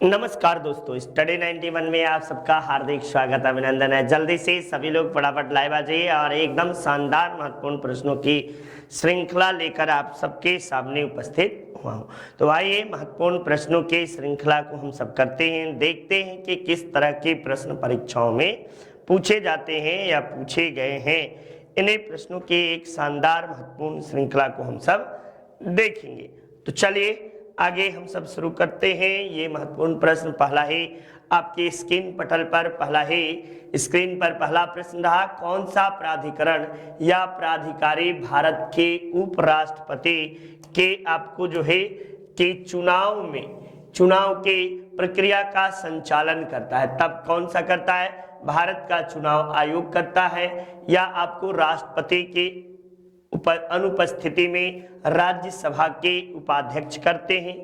नमस्कार दोस्तों, स्टडी 91 में आप सबका हार्दिक स्वागत अभिनंदन है। जल्दी से सभी लोग फटाफट लाइव आ जाइए और एकदम शानदार महत्वपूर्ण प्रश्नों की श्रृंखला लेकर आप सबके सामने उपस्थित हुआ हूँ। तो आइए महत्वपूर्ण प्रश्नों की श्रृंखला को हम सब करते हैं, देखते हैं कि किस तरह के प्रश्न परीक्षाओं में पूछे जाते हैं या पूछे गए हैं। इन्हीं प्रश्नों की एक शानदार महत्वपूर्ण श्रृंखला को हम सब देखेंगे। तो चलिए आगे हम सब शुरू करते हैं। ये महत्वपूर्ण प्रश्न पहला ही आपके स्क्रीन पटल पर स्क्रीन पर पहला प्रश्न रहा, कौन सा प्राधिकरण या प्राधिकारी भारत के उपराष्ट्रपति के आपको जो है कि चुनाव के प्रक्रिया का संचालन करता है? तब कौन सा करता है? भारत का चुनाव आयोग करता है या आपको राष्ट्रपति के अनुपस्थिति में राज्यसभा के उपाध्यक्ष करते हैं,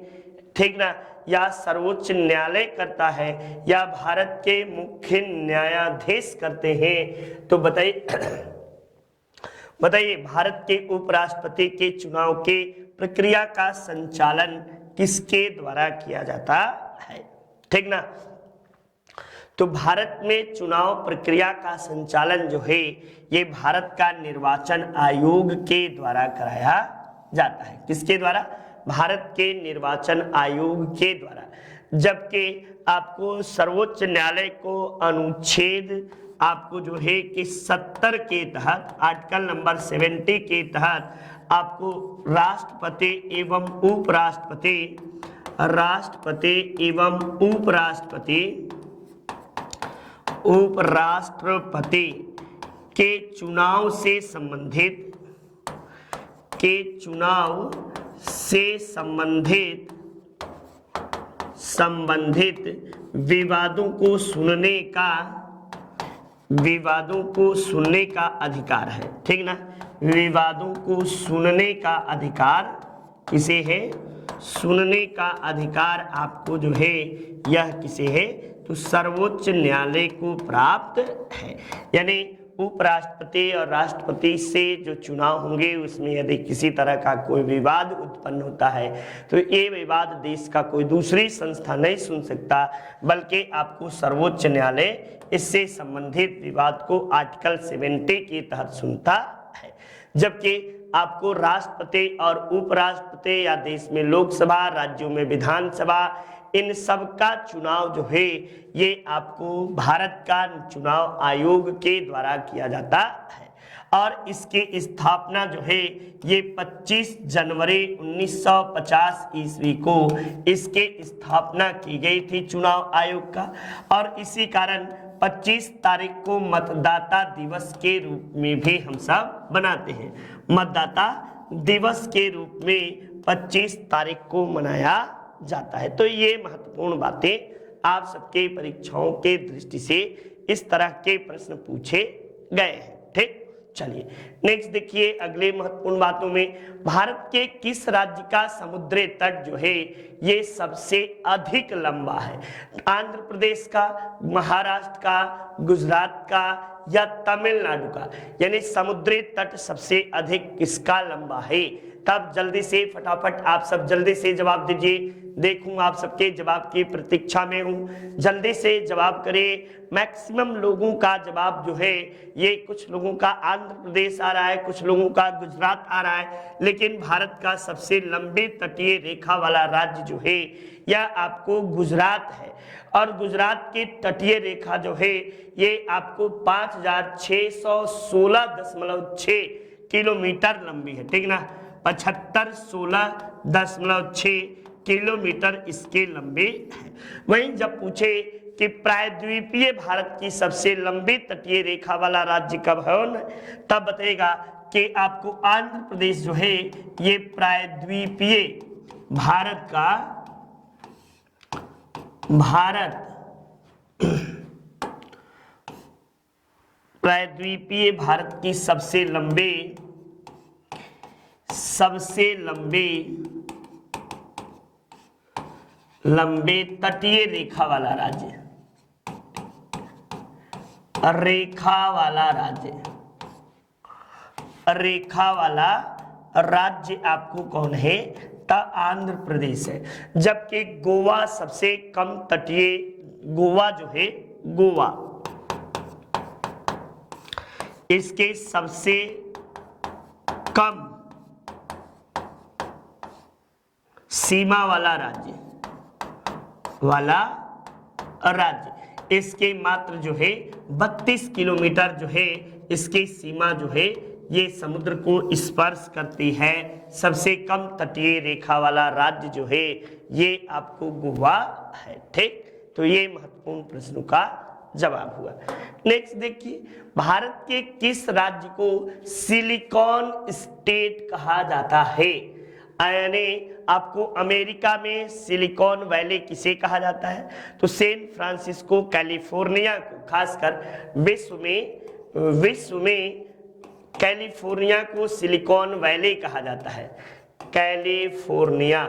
ठीक ना? या सर्वोच्च न्यायालय करता है या भारत के मुख्य न्यायाधीश करते हैं? तो बताइए भारत के उपराष्ट्रपति के चुनाव के प्रक्रिया का संचालन किसके द्वारा किया जाता है, ठीक ना? तो भारत में चुनाव प्रक्रिया का संचालन जो है ये भारत का निर्वाचन आयोग के द्वारा कराया जाता है। किसके द्वारा? भारत के निर्वाचन आयोग के द्वारा। जबकि आपको सर्वोच्च न्यायालय को अनुच्छेद आपको जो है कि 70 के तहत, आर्टिकल नंबर 70 के तहत आपको राष्ट्रपति एवं उपराष्ट्रपति के चुनाव से संबंधित विवादों को सुनने का अधिकार है, ठीक ना? विवादों को सुनने का अधिकार किसे है? सुनने का अधिकार आपको जो है यह किसे है? तो सर्वोच्च न्यायालय को प्राप्त है। यानी उपराष्ट्रपति और राष्ट्रपति से जो चुनाव होंगे उसमें यदि किसी तरह का कोई विवाद उत्पन्न होता है तो ये विवाद देश का कोई दूसरी संस्था नहीं सुन सकता, बल्कि आपको सर्वोच्च न्यायालय इससे संबंधित विवाद को आर्टिकल 70 के तहत सुनता है। जबकि आपको राष्ट्रपति और उपराष्ट्रपति या देश में लोकसभा, राज्यों में विधानसभा, इन सब का चुनाव जो है ये आपको भारत का चुनाव आयोग के द्वारा किया जाता है। और इसकी स्थापना जो है ये 25 जनवरी 1950 ईस्वी को इसके स्थापना की गई थी चुनाव आयोग का। और इसी कारण 25 तारीख को मतदाता दिवस के रूप में भी हम सब बनाते हैं। मतदाता दिवस के रूप में 25 तारीख को मनाया जाता है। तो ये महत्वपूर्ण बातें आप सबके परीक्षाओं के दृष्टि से इस तरह के प्रश्न पूछे गए हैं, ठीक? चलिए नेक्स्ट देखिए अगले महत्वपूर्ण बातों में, भारत के किस राज्य का समुद्री तट जो है ये सबसे अधिक लंबा है? आंध्र प्रदेश का, महाराष्ट्र का, गुजरात का या तमिलनाडु का? यानी समुद्री तट सबसे अधिक किसका लंबा है? तब जल्दी से फटाफट आप सब जल्दी से जवाब दीजिए। देखूं आप सबके जवाब की प्रतीक्षा में हूं। जल्दी से जवाब करें। मैक्सिमम लोगों का जवाब जो है ये, कुछ लोगों का आंध्र प्रदेश आ रहा है, कुछ लोगों का गुजरात आ रहा है, लेकिन भारत का सबसे लंबी तटीय रेखा वाला राज्य जो है यह आपको गुजरात है। और गुजरात की तटीय रेखा जो है ये आपको 5616.6 किलोमीटर लंबी है, ठीक ना? 7516.6 किलोमीटर इसके लंबी है। वहीं जब पूछे कि प्रायद्वीपीय भारत की सबसे लंबी तटीय रेखा वाला राज्य कब है, तब बताएगा कि आपको आंध्र प्रदेश जो है ये प्रायद्वीपीय भारत की सबसे लंबे तटीय रेखा वाला राज्य आपको कौन है? आंध्र प्रदेश है, जबकि गोवा सबसे कम तटीय, गोवा जो है, गोवा इसके सबसे कम सीमा वाला राज्य, इसके मात्र जो है 32 किलोमीटर जो है इसकी सीमा जो है ये समुद्र को स्पर्श करती है। सबसे कम तटीय रेखा वाला राज्य जो है ये आपको गोवा है। ठीक, तो ये महत्वपूर्ण प्रश्नों का जवाब हुआ। नेक्स्ट देखिए, भारत के किस राज्य को सिलिकॉन स्टेट कहा जाता है? यानी आपको अमेरिका में सिलिकॉन वैली किसे कहा जाता है? तो सैन फ्रांसिस्को कैलिफोर्निया को, खासकर विश्व में कैलिफोर्निया को सिलिकॉन वैली कहा जाता है। कैलिफोर्निया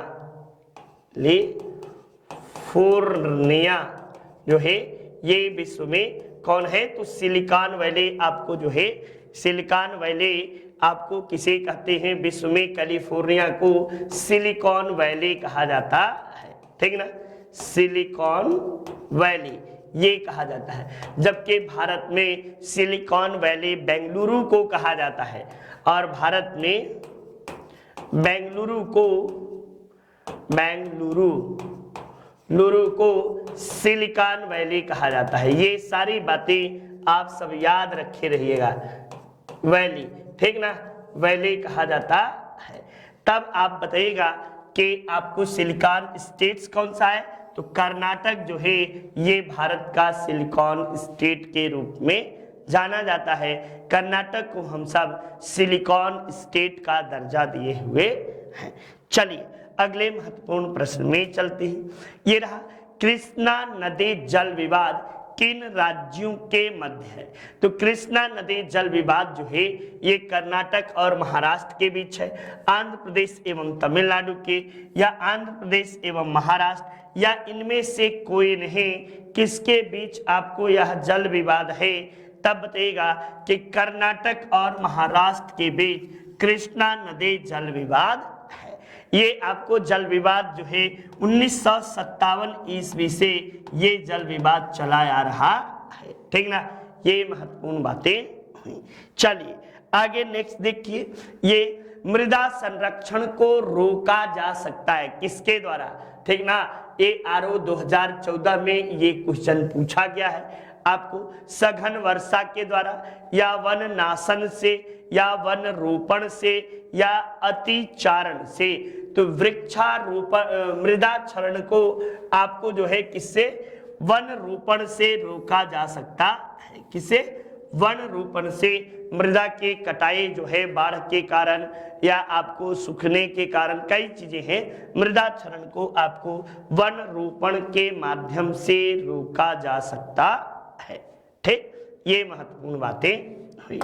जो है ये विश्व में कौन है? तो सिलिकॉन वैली आपको जो है, सिलिकॉन वैली आपको किसे कहते हैं? विश्व में कैलिफोर्निया को सिलिकॉन वैली कहा जाता है। ठीक ना, सिलिकॉन वैली ये कहा जाता है। जबकि भारत में सिलिकॉन वैली बेंगलुरु को कहा जाता है, और भारत में बेंगलुरु को सिलिकॉन वैली कहा जाता है। ये सारी बातें आप सब याद रखे रहिएगा। वैली, ठीक ना, वैली कहा जाता है। तब आप बताइएगा कि आपको सिलिकॉन स्टेट्स कौन सा है? तो कर्नाटक जो है ये भारत का सिलिकॉन स्टेट के रूप में जाना जाता है। कर्नाटक को हम सब सिलिकॉन स्टेट का दर्जा दिए हुए हैं। चलिए अगले महत्वपूर्ण प्रश्न में चलते हैं। ये रहा, कृष्णा नदी जल विवाद किन राज्यों के मध्य है? तो कृष्णा नदी जल विवाद जो है ये कर्नाटक और महाराष्ट्र के बीच है, आंध्र प्रदेश एवं तमिलनाडु के, या आंध्र प्रदेश एवं महाराष्ट्र, या इनमें से कोई नहीं। किसके बीच आपको यह जल विवाद है? तब बताइएगा कि कर्नाटक और महाराष्ट्र के बीच कृष्णा नदी जल विवाद है। ये आपको जल विवाद जो है 1957 ईस्वी से ये जल विवाद चला आ रहा है। ठीक ना, ये महत्वपूर्ण बातें हुई। चलिए आगे नेक्स्ट देखिए, ये मृदा संरक्षण को रोका जा सकता है किसके द्वारा? ठीक ना, ARO 2014 में ये क्वेश्चन पूछा गया है आपको। सघन वर्षा के द्वारा, या वन नाशन से, या वन रोपण से, या अतिचारण से। तो वृक्षारोपण, मृदा क्षरण को आपको जो है किससे? वन रोपण से रोका जा सकता है। किसे? वन रोपण से। मृदा की कटाई जो है बाढ़ के कारण या आपको सूखने के कारण, कई चीजें हैं, मृदा क्षरण को आपको वन रोपण के माध्यम से रोका जा सकता है। ठीक, ये महत्वपूर्ण बातें हुई।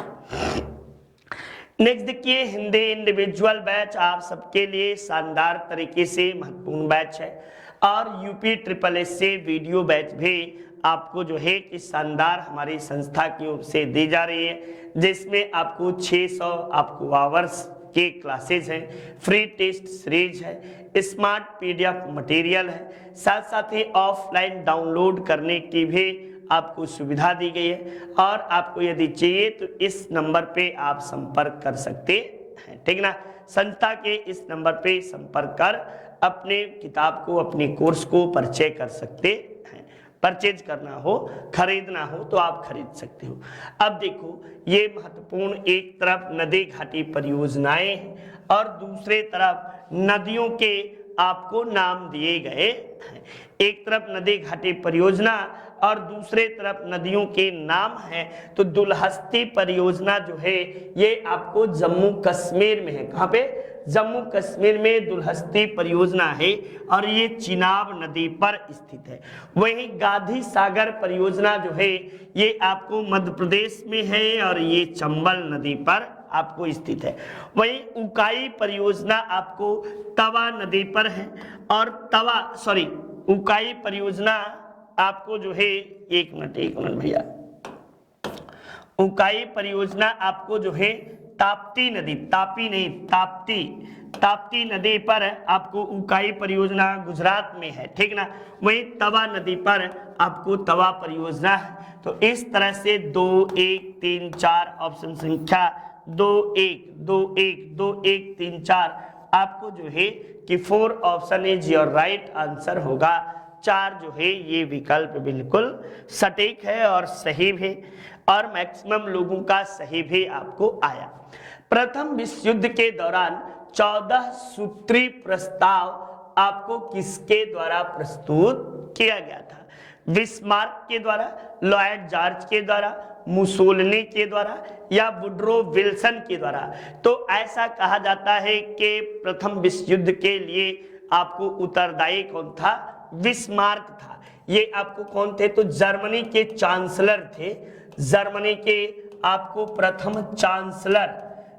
नेक्स्ट देखिए, हिंदी इंडिविजुअल बैच आप सबके लिए शानदार तरीके से महत्वपूर्ण बैच है, और UP SSS से वीडियो बैच भी आपको जो है कि शानदार हमारी संस्था की ओर से दी जा रही है, जिसमें आपको 600 आपको आवर्स के क्लासेज हैं, फ्री टेस्ट सीरीज है, स्मार्ट PDF मटेरियल है, साथ साथ ही ऑफलाइन डाउनलोड करने की भी आपको सुविधा दी गई है। और आपको यदि चाहिए तो इस नंबर पे आप संपर्क कर सकते हैं। ठीक ना, संस्था के इस नंबर पे संपर्क कर अपने किताब को, अपने कोर्स को परचेज कर सकते हैं। परचेज करना हो, खरीदना हो तो आप खरीद सकते हो। अब देखो, ये महत्वपूर्ण, एक तरफ नदी घाटी परियोजनाएं हैं और दूसरे तरफ नदियों के आपको नाम दिए गए हैं। एक तरफ नदी घाटी परियोजना और दूसरे तरफ नदियों के नाम हैं। तो दुलहस्ती परियोजना जो है ये आपको जम्मू कश्मीर में है। कहाँ पे? जम्मू कश्मीर में दुलहस्ती परियोजना है, और ये चिनाब नदी पर स्थित है। वहीं गांधी सागर परियोजना जो है ये आपको मध्य प्रदेश में है, और ये चंबल नदी पर आपको स्थित है। वहीं उकाई परियोजना आपको तवा नदी पर है, और उकाई परियोजना आपको जो है, एक मिनट भैया, उकाई परियोजना आपको जो है ताप्ती नदी, तापी नहीं ताप्ती, ताप्ती नदी पर आपको उकाई परियोजना गुजरात में है, ठीक ना। वहीं तवा नदी पर आपको तवा परियोजना है। तो इस तरह से 2 1 3 4 ऑप्शन संख्या 2 1 2 1 2 1 3 4 आपको जो है कि 4 option is your right answer होगा। 4 जो है ये विकल्प बिल्कुल सटीक है और सही भी, और मैक्सिमम लोगों का सही भी आपको आया। प्रथम विश्व युद्ध के दौरान 14 सूत्री प्रस्ताव आपको किसके द्वारा प्रस्तुत किया गया था? बिस्मार्क के द्वारा, लॉयड जॉर्ज के द्वारा, मुसोलिनी के द्वारा या वुड्रो विल्सन के द्वारा? तो ऐसा कहा जाता है कि प्रथम विश्व युद्ध के लिए आपको उत्तरदायी कौन था? बिस्मार्क था। ये आपको कौन थे? तो जर्मनी के चांसलर थे। जर्मनी के आपको प्रथम चांसलर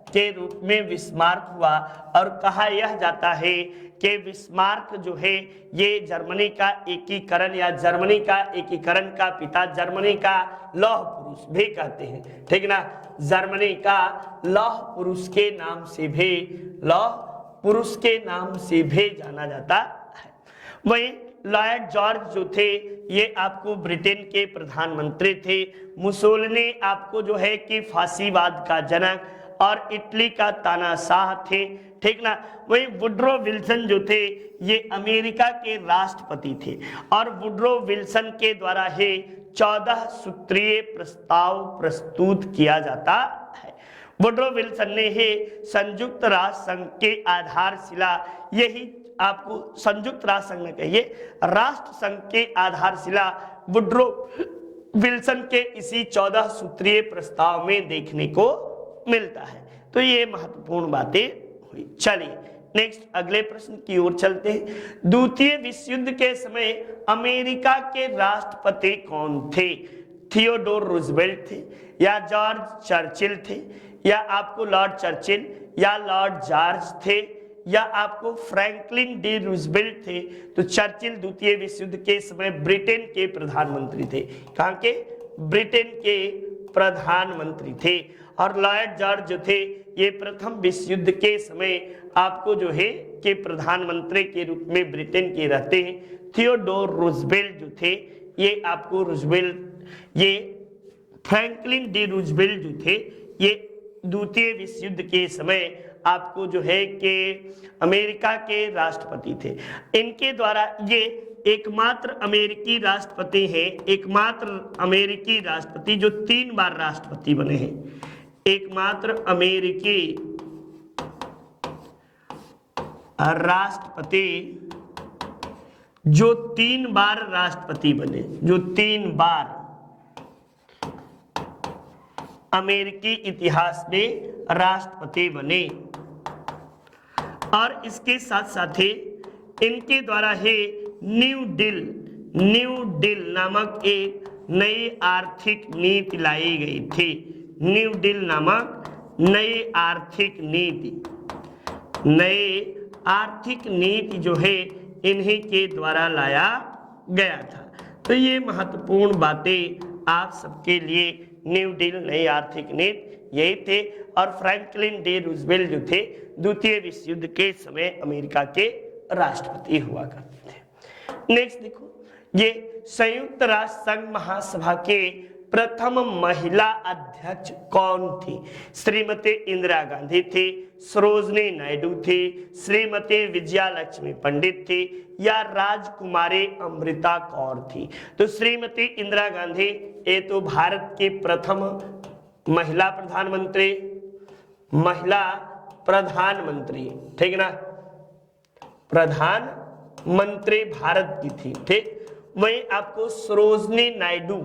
के रूप में बिस्मार्क हुआ, और कहा यह जाता है कि बिस्मार्क जो है ये जर्मनी का एकीकरण या जर्मनी का एकीकरण का पिता, जर्मनी का लौह पुरुष भी कहते हैं, ठीक ना। जर्मनी का लौह पुरुष के नाम से भी, लौह पुरुष के नाम से भी जाना जाता है। वहीं लॉयड जॉर्ज जो थे ये आपको ब्रिटेन के प्रधानमंत्री थे। मुसोलिनी आपको जो है कि फांसीवाद का जनक और इटली का तानाशाह थे, ठीक ना। वहीं वुड्रो विल्सन जो थे ये अमेरिका के राष्ट्रपति थे, और वुड्रो विल्सन के द्वारा ही 14 सूत्रीय प्रस्ताव प्रस्तुत किया जाता है। वुड्रो विल्सन ने ही संयुक्त राष्ट्र संघ के आधारशिला, यही आपको संयुक्त राष्ट्र संघ में कहिए राष्ट्र संघ के आधारशिला वुड्रो विल्सन के इसी 14 सूत्रीय प्रस्ताव में देखने को मिलता है। तो ये महत्वपूर्ण बातें हुई। चलिए नेक्स्ट अगले प्रश्न की ओर चलते हैं। द्वितीय विश्व युद्ध के समय अमेरिका के राष्ट्रपति कौन थे? थियोडोर रूजवेल्ट थे, या जॉर्ज चर्चिल थे, या आपको लॉर्ड चर्चिल या लॉर्ड जॉर्ज थे, या आपको फ्रैंकलिन डी रूजवेल्ट थे? तो चर्चिल द्वितीय विश्व युद्ध के समय ब्रिटेन के प्रधानमंत्री थे। कहां के? ब्रिटेन के प्रधानमंत्री थे। और लॉयड जॉर्ज जो थे ये प्रथम विश्व युद्ध के समय आपको जो है कि प्रधानमंत्री के रूप में ब्रिटेन के रहते हैं। थियोडोर रूजवेल्ट जो थे ये आपको रूजवेल्ट, ये फ्रैंकलिन डी रूजवेल्ट जो थे ये द्वितीय विश्व युद्ध के समय आपको जो है कि अमेरिका के राष्ट्रपति थे। इनके द्वारा ये एकमात्र अमेरिकी राष्ट्रपति है, एकमात्र अमेरिकी राष्ट्रपति जो 3 बार राष्ट्रपति बने हैं। एकमात्र अमेरिकी राष्ट्रपति जो 3 बार राष्ट्रपति बने, जो 3 बार अमेरिकी इतिहास में राष्ट्रपति बने। और इसके साथ साथ ही इनके द्वारा ही न्यू डील नामक एक नई आर्थिक नीति लाई गई थी। न्यू डील नामक नई आर्थिक नीति जो है इन्हीं के द्वारा लाया गया था। तो ये महत्वपूर्ण बातें आप सबके लिए, न्यू डील नई आर्थिक नीति यही थे। और फ्रैंकलिन डी रूजवेल्ट जो थे द्वितीय विश्व युद्ध के समय अमेरिका के राष्ट्रपति हुआ करते थे। नेक्स्ट देखो, ये संयुक्त राष्ट्र संघ महासभा के प्रथम महिला अध्यक्ष कौन थी? श्रीमती इंदिरा गांधी थी, सरोजनी नायडू थी, श्रीमती विजया लक्ष्मी पंडित थी, या राजकुमारी अमृता कौर थी? तो श्रीमती इंदिरा गांधी ये तो भारत की प्रथम महिला प्रधानमंत्री, ठीक ना, प्रधानमंत्री भारत की थी, ठीक। वहीं आपको सरोजनी नायडू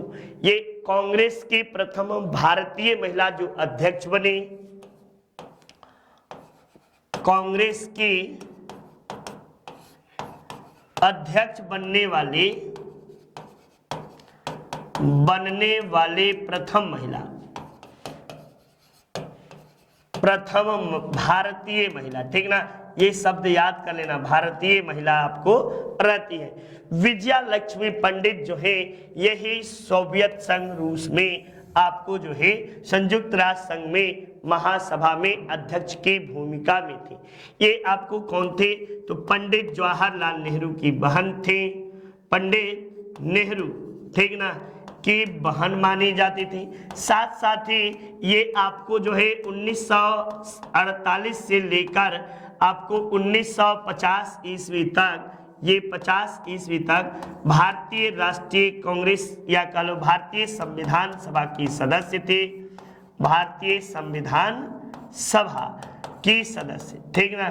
ये कांग्रेस की प्रथम भारतीय महिला जो अध्यक्ष बनी, कांग्रेस की अध्यक्ष बनने वाले प्रथम भारतीय महिला, ठीक ना। ये शब्द याद कर लेना, भारतीय महिला आपको रहती है। विजया लक्ष्मी पंडित जो है यही सोवियत संघ रूस में आपको जो है संयुक्त राष्ट्र संघ में महासभा में अध्यक्ष की भूमिका में थे। ये आपको कौन थे? तो पंडित जवाहरलाल नेहरू की बहन थे, पंडित नेहरू, ठीक ना, की बहन मानी जाती थी। साथ साथ ही ये आपको जो है 1948 से लेकर आपको 1950 ईस्वी तक, ये 50 ईस्वी तक भारतीय राष्ट्रीय कांग्रेस या कह लो भारतीय संविधान सभा की सदस्य थे, भारतीय संविधान सभा की सदस्य, ठीक ना,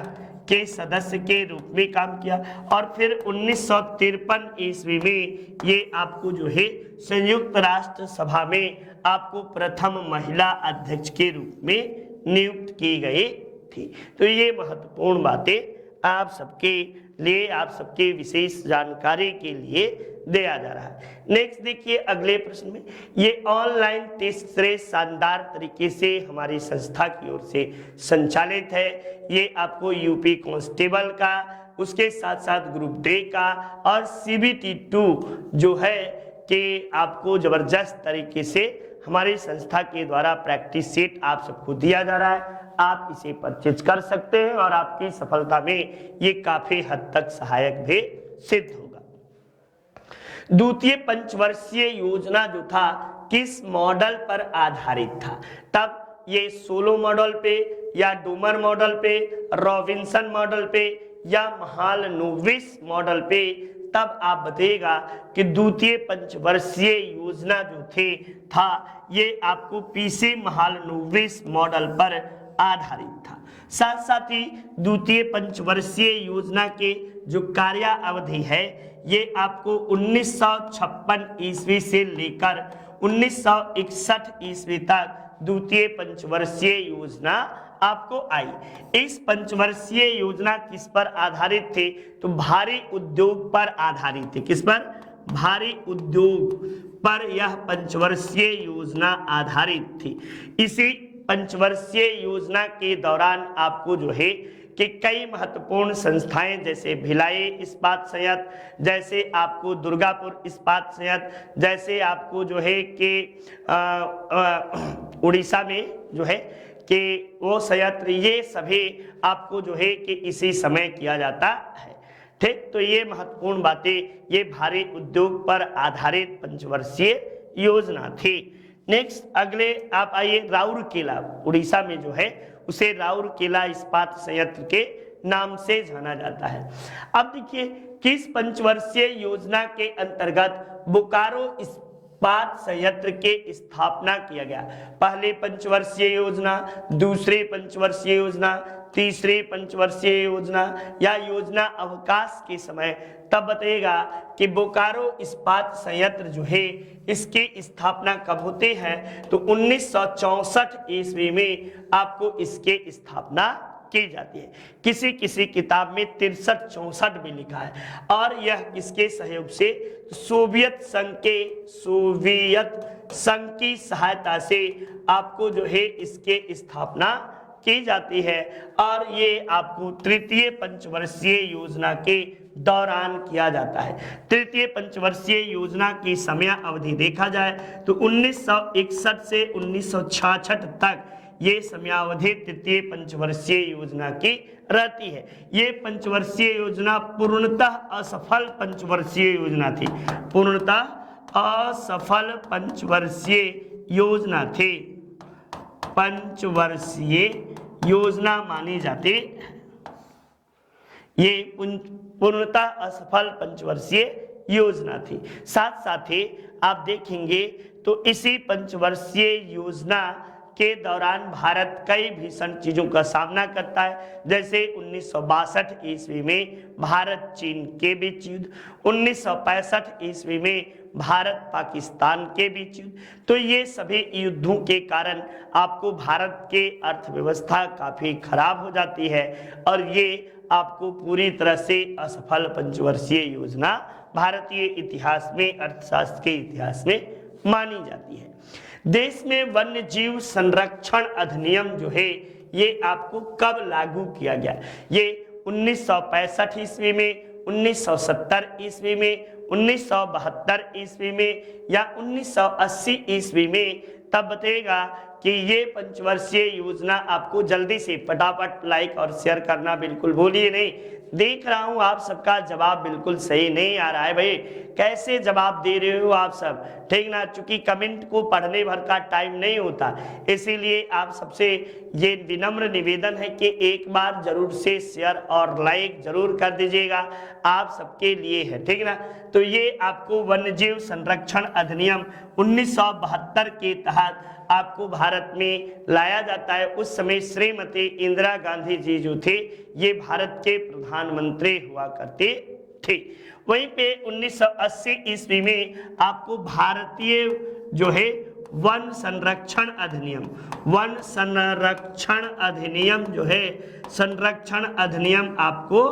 के सदस्य के रूप में काम किया। और फिर 1953 ईस्वी में ये आपको जो है संयुक्त राष्ट्र सभा में आपको प्रथम महिला अध्यक्ष के रूप में नियुक्त की गई थी। तो ये महत्वपूर्ण बातें आप सबके लिए, आप सबके विशेष जानकारी के लिए दिया जा रहा है। नेक्स्ट देखिए अगले प्रश्न में, ये ऑनलाइन टेस्ट सीरीज शानदार तरीके से हमारी संस्था की ओर से संचालित है। ये आपको यूपी कांस्टेबल का, उसके साथ साथ ग्रुप डी का और CBT 2 जो है कि आपको जबरदस्त तरीके से हमारी संस्था के द्वारा प्रैक्टिस सेट आप सबको दिया जा रहा है। आप इसे परचेज कर सकते हैं और आपकी सफलता में ये काफी हद तक सहायक भी सिद्ध होगा। द्वितीय पंचवर्षीय योजना जो था किस मॉडल पर आधारित था? तब ये सोलो मॉडल पे या डूमर मॉडल पे, रॉबिन्सन मॉडल पे या महालनोबिस मॉडल पे? तब आप बताइएगा कि द्वितीय पंचवर्षीय योजना जो था ये आपको पीसी महालनोबिस मॉडल पर आधारित था। साथ साथ ही द्वितीय पंचवर्षीय योजना के जो कार्य अवधि है ये आपको 1956 ईस्वी से लेकर 1961 ईस्वी तक द्वितीय पंचवर्षीय योजना आपको आई। इस पंचवर्षीय योजना किस पर आधारित थे? तो भारी उद्योग पर आधारित थे। किस पर? भारी उद्योग पर यह पंचवर्षीय योजना आधारित थी। इसी पंचवर्षीय योजना के दौरान आपको जो है कि कई महत्वपूर्ण संस्थाएं जैसे भिलाई इस्पात संयंत्र, जैसे आपको दुर्गापुर इस्पात संयंत्र, जैसे आपको जो है कि उड़ीसा में जो है कि वो संयंत्र, ये सभी आपको जो है कि इसी समय किया जाता है। ठीक, तो ये महत्वपूर्ण बातें, ये भारी उद्योग पर आधारित पंचवर्षीय योजना थी। नेक्स्ट अगले आप आइए, राउरकेला उड़ीसा में जो है उसे राउरकेला इस्पात संयंत्र के नाम से जाना जाता है। अब देखिए किस पंचवर्षीय योजना के अंतर्गत बोकारो इस्पात संयंत्र के स्थापना किया गया? पहले पंचवर्षीय योजना, दूसरे पंचवर्षीय योजना, तीसरे पंचवर्षीय योजना या योजना अवकाश के समय? तब बताइएगा कि बोकारो इस्पात संयंत्र जो है इसकी स्थापना कब होते हैं? तो 1964 ईस्वी में आपको इसके स्थापना की जाती है। किसी किसी किताब में 63-64 भी लिखा है और यह किसके सहयोग से? सोवियत संघ की सहायता से आपको जो है इसके स्थापना की जाती है और ये आपको तृतीय पंचवर्षीय योजना के दौरान किया जाता है। तृतीय पंचवर्षीय योजना की समय अवधि देखा जाए तो 1961 से 1966 तक ये समयावधि तृतीय पंचवर्षीय योजना की रहती है। ये पंचवर्षीय योजना पूर्णतः असफल पंचवर्षीय योजना थी, पूर्णतः असफल पंचवर्षीय योजना थी, पंचवर्षीय योजना मानी जाती। ये पूर्णतः असफल पंचवर्षीय योजना थी। साथ साथ ही आप देखेंगे तो इसी पंचवर्षीय योजना के दौरान भारत कई भीषण चीजों का सामना करता है, जैसे 1962 ईस्वी में भारत चीन के बीच युद्ध, 1965 ईस्वी में भारत पाकिस्तान के बीच युद्ध। तो ये सभी युद्धों के कारण आपको भारत के अर्थव्यवस्था काफी खराब हो जाती है और ये आपको पूरी तरह से असफल पंचवर्षीय योजना भारतीय इतिहास में, अर्थशास्त्र के इतिहास में मानी जाती है। देश में वन्य जीव संरक्षण अधिनियम जो है ये आपको कब लागू किया गया? ये 1965 ईस्वी में, 1970 ईस्वी में, 1972 ईस्वी में या 1980 ईस्वी में? तब बताएगा कि ये पंचवर्षीय योजना आपको जल्दी से फटाफट लाइक और शेयर करना बिल्कुल भूलिए नहीं। देख रहा हूं आप सबका जवाब बिल्कुल सही नहीं आ रहा है भाई, कैसे जवाब दे रहे हो आप सब, ठीक ना, चूंकि कमेंट को पढ़ने भर का टाइम नहीं होता, इसीलिए आप सबसे ये विनम्र निवेदन है कि एक बार जरूर से शेयर और लाइक जरूर कर दीजिएगा, आप सबके लिए है, ठीक ना। तो ये आपको वन्यजीव संरक्षण अधिनियम 1972 के तहत आपको भारत में लाया जाता है। उस समय श्रीमती इंदिरा गांधी जी जो थे ये भारत के प्रधानमंत्री हुआ करते थे। वहीं पे 1980 ईस्वी में आपको भारतीय जो है वन संरक्षण अधिनियम, वन संरक्षण अधिनियम जो है संरक्षण अधिनियम आपको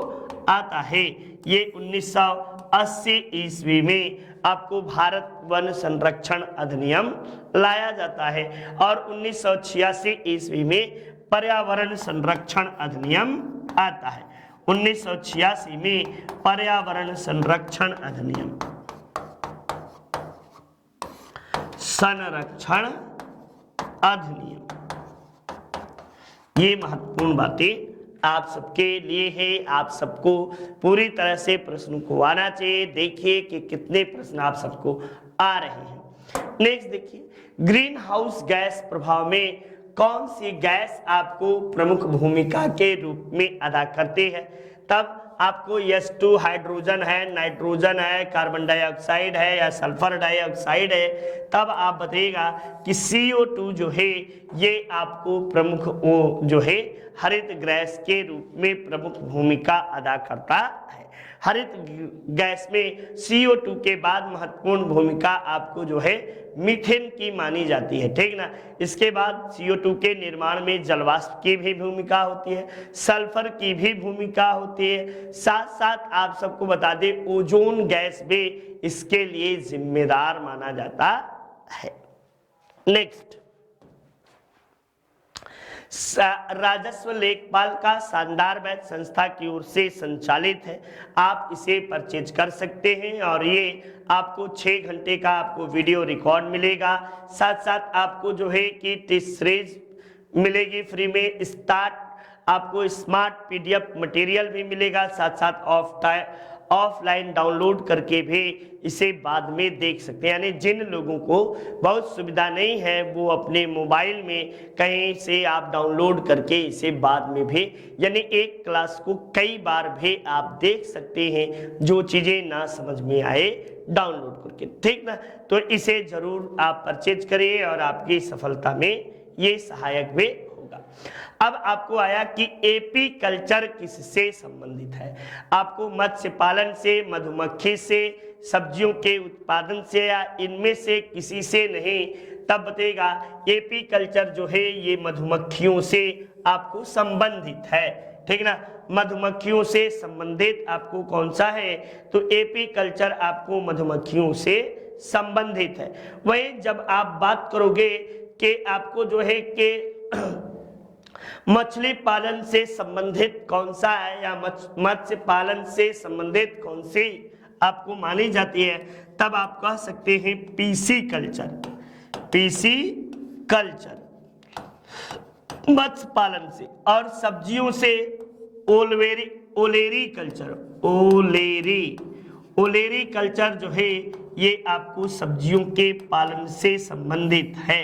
आता है। ये 1980 ईस्वी में आपको भारत वन संरक्षण अधिनियम लाया जाता है और 1986 ईस्वी में पर्यावरण संरक्षण अधिनियम आता है। 1986 में पर्यावरण संरक्षण अधिनियम, संरक्षण अधिनियम, ये महत्वपूर्ण बातें आप सबके लिए है। आप सबको पूरी तरह से प्रश्न को आना चाहिए। देखिए कि कितने प्रश्न आप सबको आ रहे हैं। नेक्स्ट देखिए, ग्रीन हाउस गैस प्रभाव में कौन सी गैस आपको प्रमुख भूमिका के रूप में अदा करती है। तब आपको H2 हाइड्रोजन है, नाइट्रोजन है, कार्बन डाइऑक्साइड है या सल्फर डाइऑक्साइड है, तब आप बताइएगा कि CO2 जो है ये आपको प्रमुख वो जो है हरित गैस के रूप में प्रमुख भूमिका अदा करता है। हरित गैस में CO2 के बाद महत्वपूर्ण भूमिका आपको जो है मीथेन की मानी जाती है, ठीक ना। इसके बाद CO2 के निर्माण में जलवाष्प की भी भूमिका होती है, सल्फर की भी भूमिका होती है। साथ साथ आप सबको बता दें ओजोन गैस भी इसके लिए जिम्मेदार माना जाता है। नेक्स्ट, राजस्व लेखपाल का शानदार बैच संस्था की ओर से संचालित है। आप इसे परचेज कर सकते हैं और ये आपको 6 घंटे का आपको वीडियो रिकॉर्ड मिलेगा। साथ साथ आपको जो है कि टेस्ट सीरीज मिलेगी फ्री में, आपको स्मार्ट PDF मटेरियल भी मिलेगा। साथ साथ ऑफलाइन डाउनलोड करके भी इसे बाद में देख सकते हैं। यानी जिन लोगों को बहुत सुविधा नहीं है वो अपने मोबाइल में कहीं से आप डाउनलोड करके इसे बाद में भी, यानी एक क्लास को कई बार भी आप देख सकते हैं, जो चीज़ें ना समझ में आए डाउनलोड करके, ठीक ना। तो इसे जरूर आप परचेज करिए और आपकी सफलता में ये सहायक भी होगा। अब आपको आया कि एपी कल्चर किससे संबंधित है। आपको मत्स्य पालन से, मधुमक्खी से, सब्जियों के उत्पादन से या इनमें से किसी से नहीं, तब बताएगा एपी कल्चर जो है ये मधुमक्खियों से आपको संबंधित है, ठीक ना। मधुमक्खियों से संबंधित आपको कौन सा है, तो एपी कल्चर आपको मधुमक्खियों से संबंधित है। वहीं जब आप बात करोगे कि आपको जो है कि मछली पालन से संबंधित कौन सा है या मत्स्य पालन से संबंधित कौन सी आपको मानी जाती है, तब आप कह सकते हैं पीसी कल्चर, पीसी कल्चर मत्स्य पालन से। और सब्जियों से ओलेरी कल्चर, ओलेरी कल्चर जो है ये आपको सब्जियों के पालन से संबंधित है।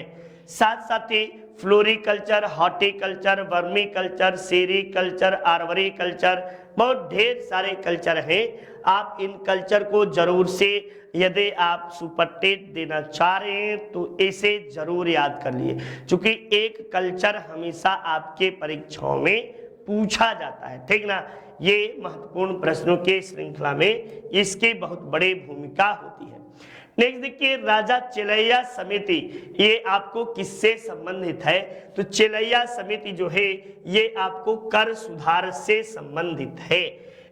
साथ साथ ही फ्लोरिकल्चर, हॉर्टिकल्चर, वर्मी कल्चर, सेरी कल्चर, आर्वरी कल्चर, बहुत ढेर सारे कल्चर हैं। आप इन कल्चर को जरूर से, यदि आप सुपर टेट देना चाह रहे हैं तो इसे जरूर याद कर लिए, क्योंकि एक कल्चर हमेशा आपके परीक्षाओं में पूछा जाता है, ठीक ना। ये महत्वपूर्ण प्रश्नों के श्रृंखला में इसकी बहुत बड़ी भूमिका होती है। नेक्स्ट देखिए, राजा चिलैया समिति, ये आपको किससे संबंधित है, तो चिलैया समिति जो है ये आपको कर सुधार से संबंधित है।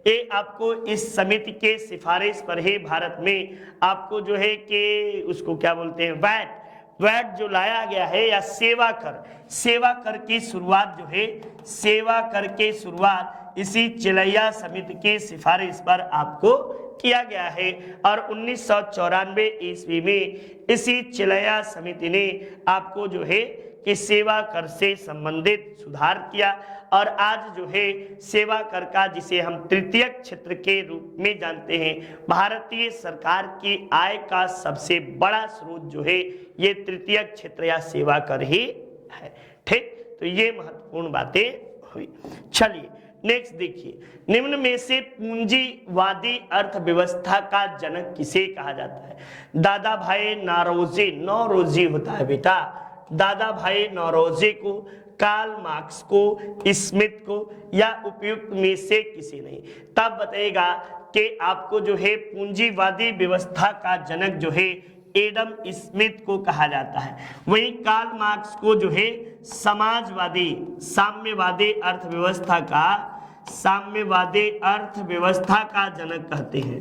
ये आपको इस समिति के सिफारिश पर ही भारत में आपको जो है कि उसको क्या बोलते हैं, वैट जो लाया गया है, या सेवा कर की शुरुआत जो है, सेवा कर की शुरुआत इसी चिलैया समिति की सिफारिश पर आपको किया गया है। और 1994 ईस्वी में इसी चिलैया समिति ने आपको जो है कि सेवा कर से संबंधित सुधार किया। और आज जो है सेवा कर का, जिसे हम तृतीयक क्षेत्र के रूप में जानते हैं, भारतीय सरकार की आय का सबसे बड़ा स्रोत जो है ये तृतीयक क्षेत्र या सेवा कर ही है। ठीक, तो ये महत्वपूर्ण बातें हुई। चलिए नेक्स्ट देखिए, निम्न में से पूंजीवादी अर्थव्यवस्था का जनक किसे कहा जाता है? दादा भाई नौरोजी, नौरोजी होता है बेटा, दादा भाई नौरोजी को, कार्ल मार्क्स को, स्मिथ को, या उपयुक्त में से किसी नहीं? तब बताएगा कि आपको जो है पूंजीवादी व्यवस्था का जनक जो है एडम स्मिथ को कहा जाता है। वहीं कार्ल मार्क्स को जो है समाजवादी, साम्यवादी अर्थव्यवस्था का जनक कहते हैं।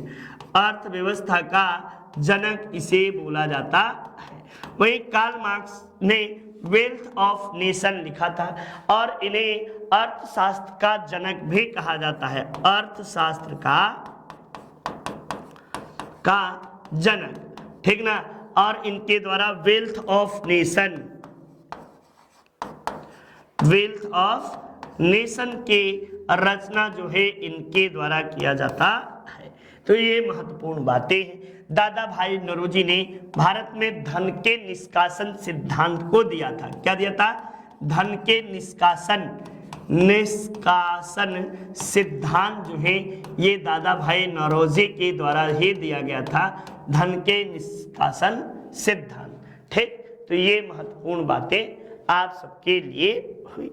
अर्थव्यवस्था का जनक इसे बोला जाता है। वहीं कार्ल मार्क्स ने वेल्थ ऑफ नेशन लिखा था और इन्हें अर्थशास्त्र का जनक भी कहा जाता है। अर्थशास्त्र का जनक, ठीक ना। और इनके द्वारा वेल्थ ऑफ नेशन के रचना जो है इनके द्वारा किया जाता है। तो ये महत्वपूर्ण बातें हैं। दादा भाई नौरोजी ने भारत में धन के निष्कासन सिद्धांत को दिया था। क्या दिया था? धन के निष्कासन सिद्धांत जो है ये दादा भाई नौरोजी के द्वारा ही दिया गया था, धन के निष्कासन सिद्धांत। ठीक, तो ये महत्वपूर्ण बातें आप सबके लिए हुई।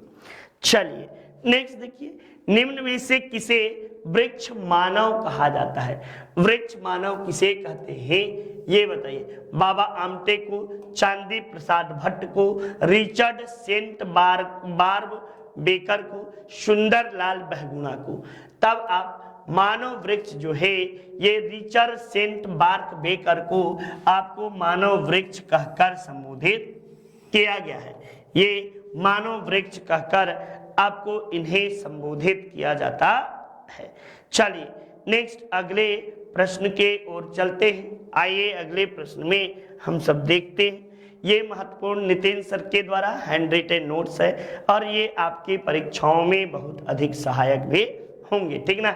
चलिए नेक्स्ट देखिए, निम्न में से किसे वृक्ष मानव कहा जाता है? वृक्ष मानव किसे कहते हैं ये बताइए। बाबा आमटे को, चांदी प्रसाद भट्ट को, रिचर्ड सेंट बार्ब बेकर को, सुंदर लाल बहुगुणा को। तब आप मानव वृक्ष जो है ये रिचर्ड सेंट बार्क बेकर को आपको मानव वृक्ष कहकर संबोधित किया गया है। ये मानव वृक्ष कहकर आपको इन्हें संबोधित किया जाता है। चलिए नेक्स्ट अगले प्रश्न के ओर चलते हैं। आइए अगले प्रश्न में हम सब देखते हैं। ये महत्वपूर्ण नितिन सर के द्वारा हैंड रिटन नोट्स है और ये आपकी परीक्षाओं में बहुत अधिक सहायक भी होंगे। ठीक ना,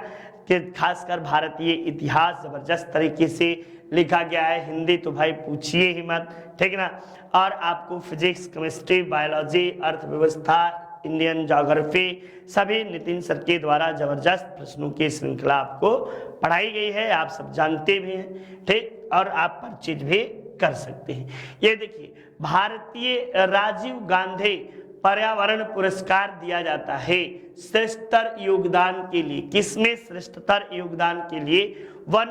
कि खासकर भारतीय इतिहास जबरदस्त तरीके से लिखा गया है। हिंदी तो भाई पूछिए ही मत, ठीक ना। और आपको फिजिक्स, केमिस्ट्री, बायोलॉजी, अर्थव्यवस्था, इंडियन ज्योग्राफी सभी नितिन सर के द्वारा जबरदस्त प्रश्नों की श्रृंखला आपको पढ़ाई गई है। आप सब जानते भी हैं, ठीक, और आप परिचित भी कर सकते हैं। ये देखिए, भारतीय राजीव गांधी पर्यावरण पुरस्कार दिया जाता है श्रेष्ठतर योगदान के लिए। किसमें श्रेष्ठतर योगदान के लिए? वन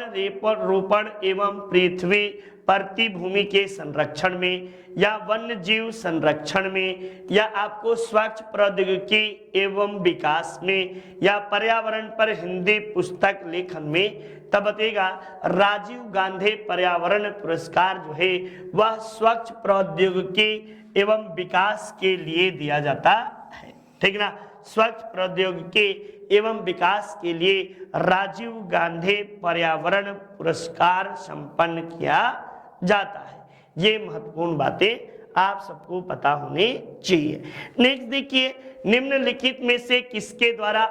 रोपण एवं पृथ्वी प्रतिभूमि के संरक्षण में, या वन्य जीव संरक्षण में, या आपको स्वच्छ प्रौद्योगिकी एवं विकास में, या पर्यावरण पर हिंदी पुस्तक लेखन में। तब बताइएगा राजीव गांधी पर्यावरण पुरस्कार जो है वह स्वच्छ प्रौद्योगिकी एवं विकास के लिए दिया जाता है। ठीक ना, स्वच्छ प्रौद्योगिकी एवं विकास के लिए राजीव गांधी पर्यावरण पुरस्कार संपन्न किया जाता है। ये महत्वपूर्ण बातें आप सबको पता होनी चाहिए। नेक्स्ट देखिए, निम्नलिखित में से किसके द्वारा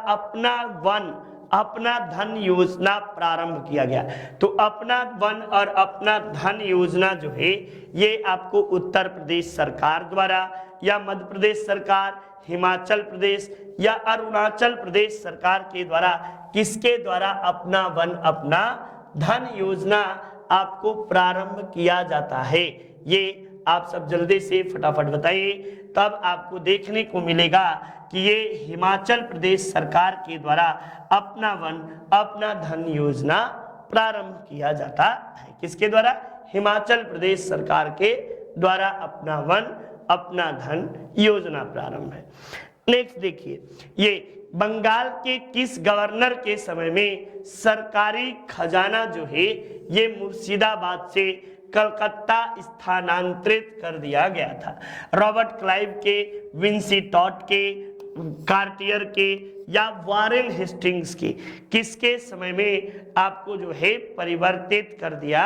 अपना धन योजना प्रारंभ किया गया? तो अपना वन और अपना धन योजना जो है ये आपको उत्तर प्रदेश सरकार द्वारा, या मध्य प्रदेश सरकार, हिमाचल प्रदेश या अरुणाचल प्रदेश सरकार के द्वारा, किसके द्वारा अपना वन अपना धन योजना आपको प्रारंभ किया जाता है? ये आप सब जल्दी से फटाफट बताइए, तब आपको देखने को मिलेगा कि ये हिमाचल प्रदेश सरकार के द्वारा अपना वन अपना धन योजना प्रारंभ किया जाता है। किसके द्वारा? हिमाचल प्रदेश सरकार के द्वारा अपना वन अपना धन योजना प्रारंभ है। नेक्स्ट देखिए, ये बंगाल के किस गवर्नर के समय में सरकारी खजाना जो है ये मुर्शिदाबाद से कलकत्ता स्थानांतरित कर दिया गया था? रॉबर्ट क्लाइव के, विंसी टॉट के, कार्टियर के, या वारेन हेस्टिंग्स के? किसके समय में आपको जो है परिवर्तित कर दिया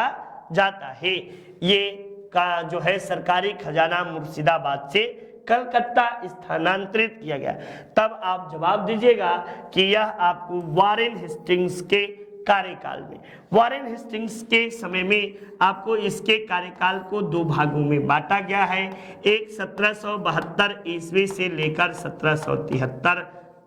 जाता है? ये का जो है सरकारी खजाना मुर्शिदाबाद से कलकत्ता स्थानांतरित किया गया। तब आप जवाब दीजिएगा कि यह आपको वॉरेन हेस्टिंग्स के कार्यकाल में, वॉरेन हेस्टिंग्स के समय में आपको इसके कार्यकाल को दो भागों में बांटा गया है। एक 1772 ईस्वी से लेकर 1773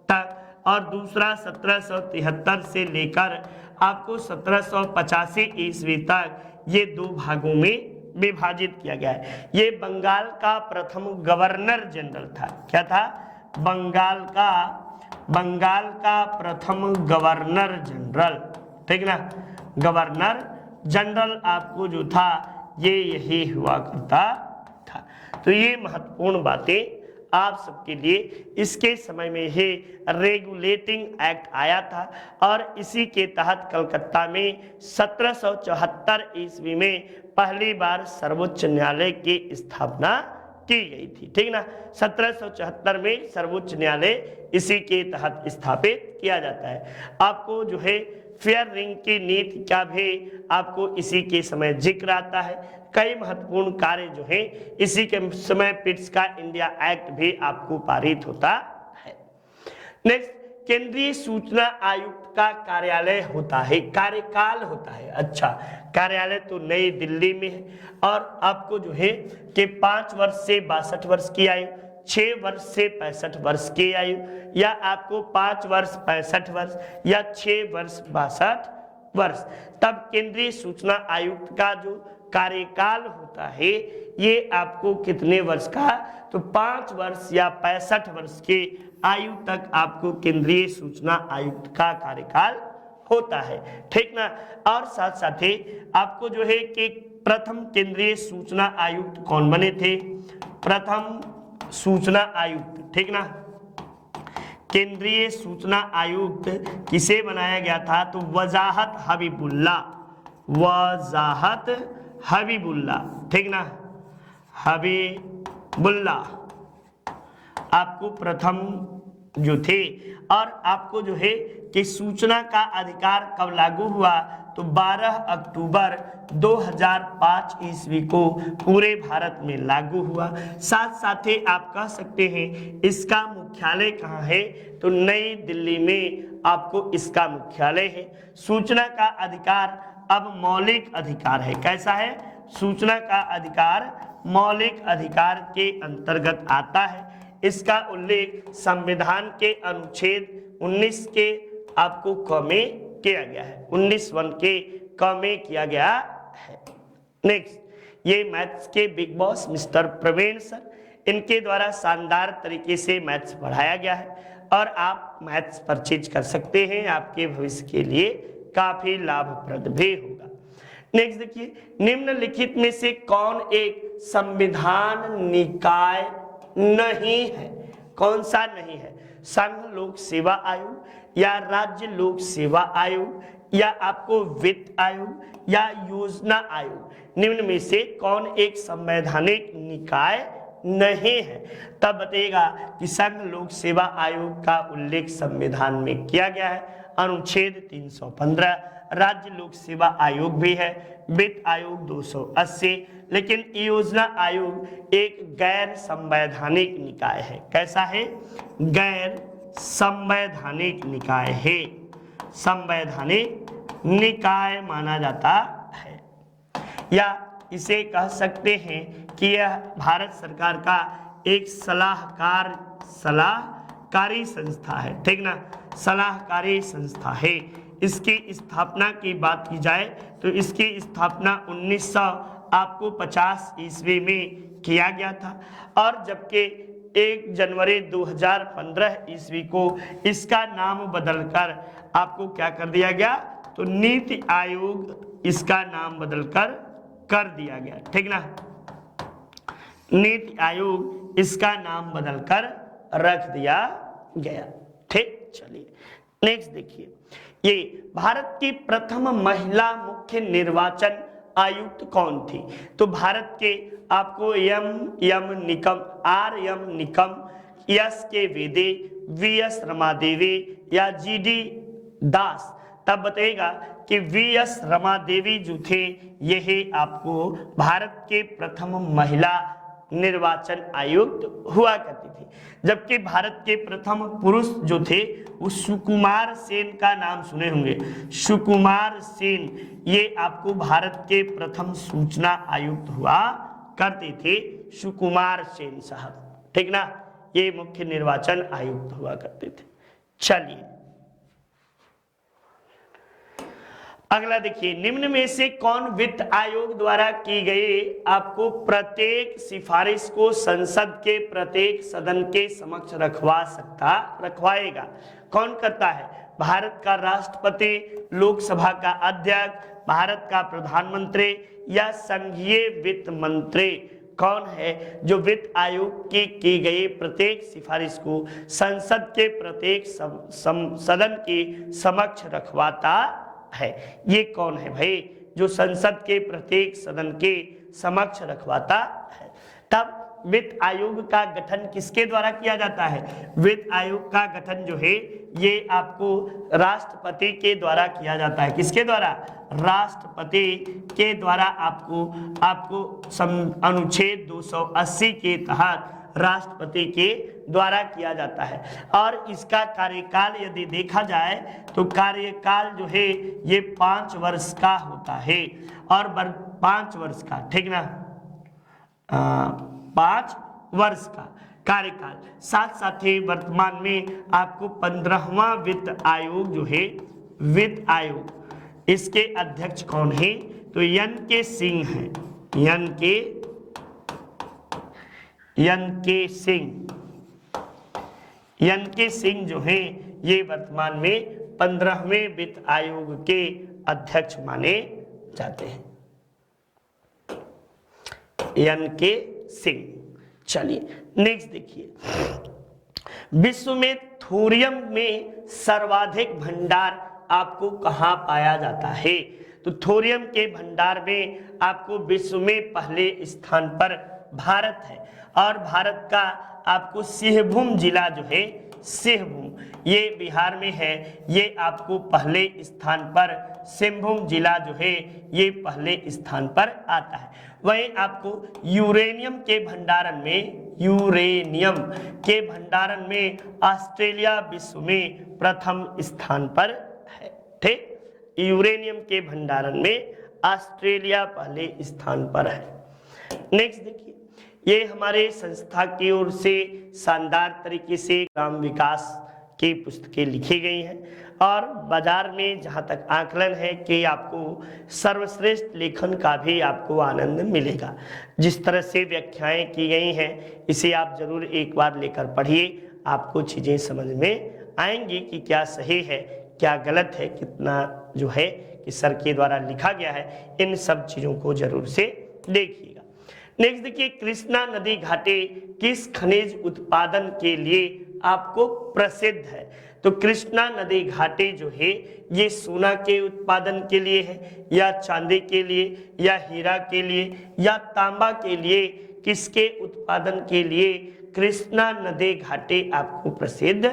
तक और दूसरा 1773 से लेकर आपको 1785 ईस्वी तक, ये दो भागों में विभाजित किया गया है। ये बंगाल का प्रथम गवर्नर जनरल था। क्या था? बंगाल का प्रथम गवर्नर जनरल, ठीक ना, गवर्नर जनरल आपको जो था ये यही हुआ करता था। तो ये महत्वपूर्ण बातें आप सबके लिए, इसके समय में ही रेगुलेटिंग एक्ट आया था और इसी के तहत कलकत्ता में 1774 ईस्वी में पहली बार सर्वोच्च न्यायालय की स्थापना की गई थी, ठीक ना। 1774 में सर्वोच्च न्यायालय इसी के तहत स्थापित किया जाता है। आपको जो है फेयर रिंग की नीति का भी आपको इसी के समय जिक्र आता है। कई महत्वपूर्ण कार्य जो है इसी के समय पिट्स का इंडिया एक्ट भी आपको पारित होता है। नेक्स्ट, केंद्रीय सूचना आयुक्त का कार्यालय होता है, कार्यकाल होता है। अच्छा, कार्यालय तो नई दिल्ली में है और आपको जो है कि 5 वर्ष से 62 वर्ष की आयु, 6 वर्ष से 65 वर्ष की आयु, या आपको 5 वर्ष 65 वर्ष या 6 वर्ष 62 वर्ष, तब केंद्रीय सूचना आयुक्त का जो कार्यकाल होता है ये आपको कितने वर्ष का? तो 5 वर्ष या 65 वर्ष के आयु तक आपको केंद्रीय सूचना आयुक्त का कार्यकाल होता है, ठीक ना। और साथ साथ ही आपको जो है कि प्रथम केंद्रीय सूचना आयुक्त कौन बने थे? प्रथम सूचना आयुक्त, ठीक ना। केंद्रीय सूचना आयुक्त किसे बनाया गया था? तो वजाहत हबीबुल्ला, ठीक ना, हबीबुल्ला आपको प्रथम जो थे। और आपको जो है कि सूचना का अधिकार कब लागू हुआ? तो 12 अक्टूबर 2005 ईस्वी को पूरे भारत में लागू हुआ। साथ साथ ही आप कह सकते हैं इसका मुख्यालय कहाँ है? तो नई दिल्ली में आपको इसका मुख्यालय है। सूचना का अधिकार अब मौलिक अधिकार है। कैसा है? सूचना का अधिकार मौलिक अधिकार के अंतर्गत आता है। इसका उल्लेख संविधान के अनुच्छेद 19 के आपको क में किया गया है, 19(1) के क में किया गया है। नेक्स्ट, ये मैथ्स के big boss mister Praveen sir, इनके द्वारा शानदार तरीके से मैथ्स पढ़ाया गया है और आप मैथ्स परचेज कर सकते हैं, आपके भविष्य के लिए काफी लाभप्रद भी होगा। नेक्स्ट देखिए, निम्नलिखित में से कौन एक संविधान निकाय नहीं है? कौन सा नहीं है? संघ लोक सेवा आयोग या राज्य लोक सेवा आयोग या आपको वित्त आयोग या योजना आयोग, निम्न में से कौन एक संवैधानिक निकाय नहीं है? तब बताइएगा कि संघ लोक सेवा आयोग का उल्लेख संविधान में किया गया है, अनुच्छेद 315। राज्य लोक सेवा आयोग भी है, वित्त आयोग 280, लेकिन योजना आयोग एक गैर संवैधानिक निकाय है। कैसा है? गैर संवैधानिक निकाय है, संवैधानिक निकाय माना जाता है। या इसे कह सकते हैं कि यह भारत सरकार का एक सलाहकारी संस्था है, ठीक ना, सलाहकारी संस्था है। इसकी स्थापना की बात की जाए तो इसकी स्थापना 1950 ईस्वी में किया गया था और जबकि 1 जनवरी 2015 ईस्वी को इसका नाम बदलकर आपको क्या कर दिया गया? तो नीति आयोग इसका नाम बदलकर कर दिया गया, ठीक ना। नीति आयोग इसका नाम बदलकर रख दिया गया, ठीक। चलिए नेक्स्ट देखिए, ये भारत की प्रथम महिला मुख्य निर्वाचन आयुक्त कौन थी? तो भारत के आपको M Nikam, R M. Nikam, S K. Vede, V S. Ramadevi या जी.डी. दास। तब बताइएगा कि वी.एस. रमादेवी जो थे यही आपको भारत के प्रथम महिला निर्वाचन आयुक्त हुआ करती थी। जबकि भारत के प्रथम पुरुष जो थे वो सुकुमार सेन का नाम सुने होंगे। सुकुमार सेन ये आपको भारत के प्रथम सूचना आयुक्त हुआ करते थे, सुकुमार सेन साहब, ठीक ना। ये मुख्य निर्वाचन आयुक्त हुआ करते थे। चलिए अगला देखिए, निम्न में से कौन वित्त आयोग द्वारा की गई आपको प्रत्येक सिफारिश को संसद के प्रत्येक सदन के समक्ष रखवाएगा? कौन करता है? भारत का राष्ट्रपति, लोकसभा का अध्यक्ष, भारत का प्रधानमंत्री या संघीय वित्त मंत्री? कौन है जो वित्त आयोग की गई प्रत्येक सिफारिश को संसद के प्रत्येक सदन के समक्ष रखवाता है? ये कौन है भाई जो संसद के प्रत्येक सदन के समक्ष रखवाता है? तब वित्त आयोग का गठन किसके द्वारा किया जाता है? वित्त आयोग का गठन जो है ये आपको राष्ट्रपति के द्वारा किया जाता है। किसके द्वारा? राष्ट्रपति के द्वारा। आपको अनुच्छेद 280 के तहत राष्ट्रपति के द्वारा किया जाता है। और इसका कार्यकाल यदि देखा जाए तो कार्यकाल जो है ये 5 वर्ष का होता है। और 5 वर्ष का, ठीक ना, 5 वर्ष का कार्यकाल। साथ ही वर्तमान में आपको 15वां वित्त आयोग जो है, वित्त आयोग, इसके अध्यक्ष कौन है? तो एन के सिंह है। एन के सिंह जो है ये वर्तमान में 15वें वित्त आयोग के अध्यक्ष माने जाते हैं, एन के सिंह। चलिए नेक्स्ट देखिए, विश्व में थोरियम में सर्वाधिक भंडार आपको कहां पाया जाता है? तो थोरियम के भंडार में आपको विश्व में पहले स्थान पर भारत है। और भारत का आपको सिंहभूम जिला जो है, सिंहभूम ये बिहार में है, ये आपको पहले स्थान पर, सिंहभूम जिला जो है ये पहले स्थान पर आता है। वहीं आपको यूरेनियम के भंडारण में ऑस्ट्रेलिया विश्व में प्रथम स्थान पर है, ठीक। यूरेनियम के भंडारण में ऑस्ट्रेलिया पहले स्थान पर है। नेक्स्ट देखिए, ये हमारे संस्था की ओर से शानदार तरीके से ग्राम विकास की पुस्तकें लिखी गई हैं। और बाजार में जहाँ तक आकलन है कि आपको सर्वश्रेष्ठ लेखन का भी आपको आनंद मिलेगा। जिस तरह से व्याख्याएं की गई हैं इसे आप जरूर एक बार लेकर पढ़िए, आपको चीज़ें समझ में आएंगी कि क्या सही है क्या गलत है, कितना जो है कि सर के द्वारा लिखा गया है, इन सब चीज़ों को जरूर से देखिएगा। नेक्स्ट देखिए, कृष्णा नदी घाटी किस खनिज उत्पादन के लिए आपको प्रसिद्ध है? तो कृष्णा नदी घाटी जो है ये सोना के उत्पादन के लिए है, या चांदी के लिए, या हीरा के लिए, या तांबा के लिए? किसके उत्पादन के लिए कृष्णा नदी घाटी आपको प्रसिद्ध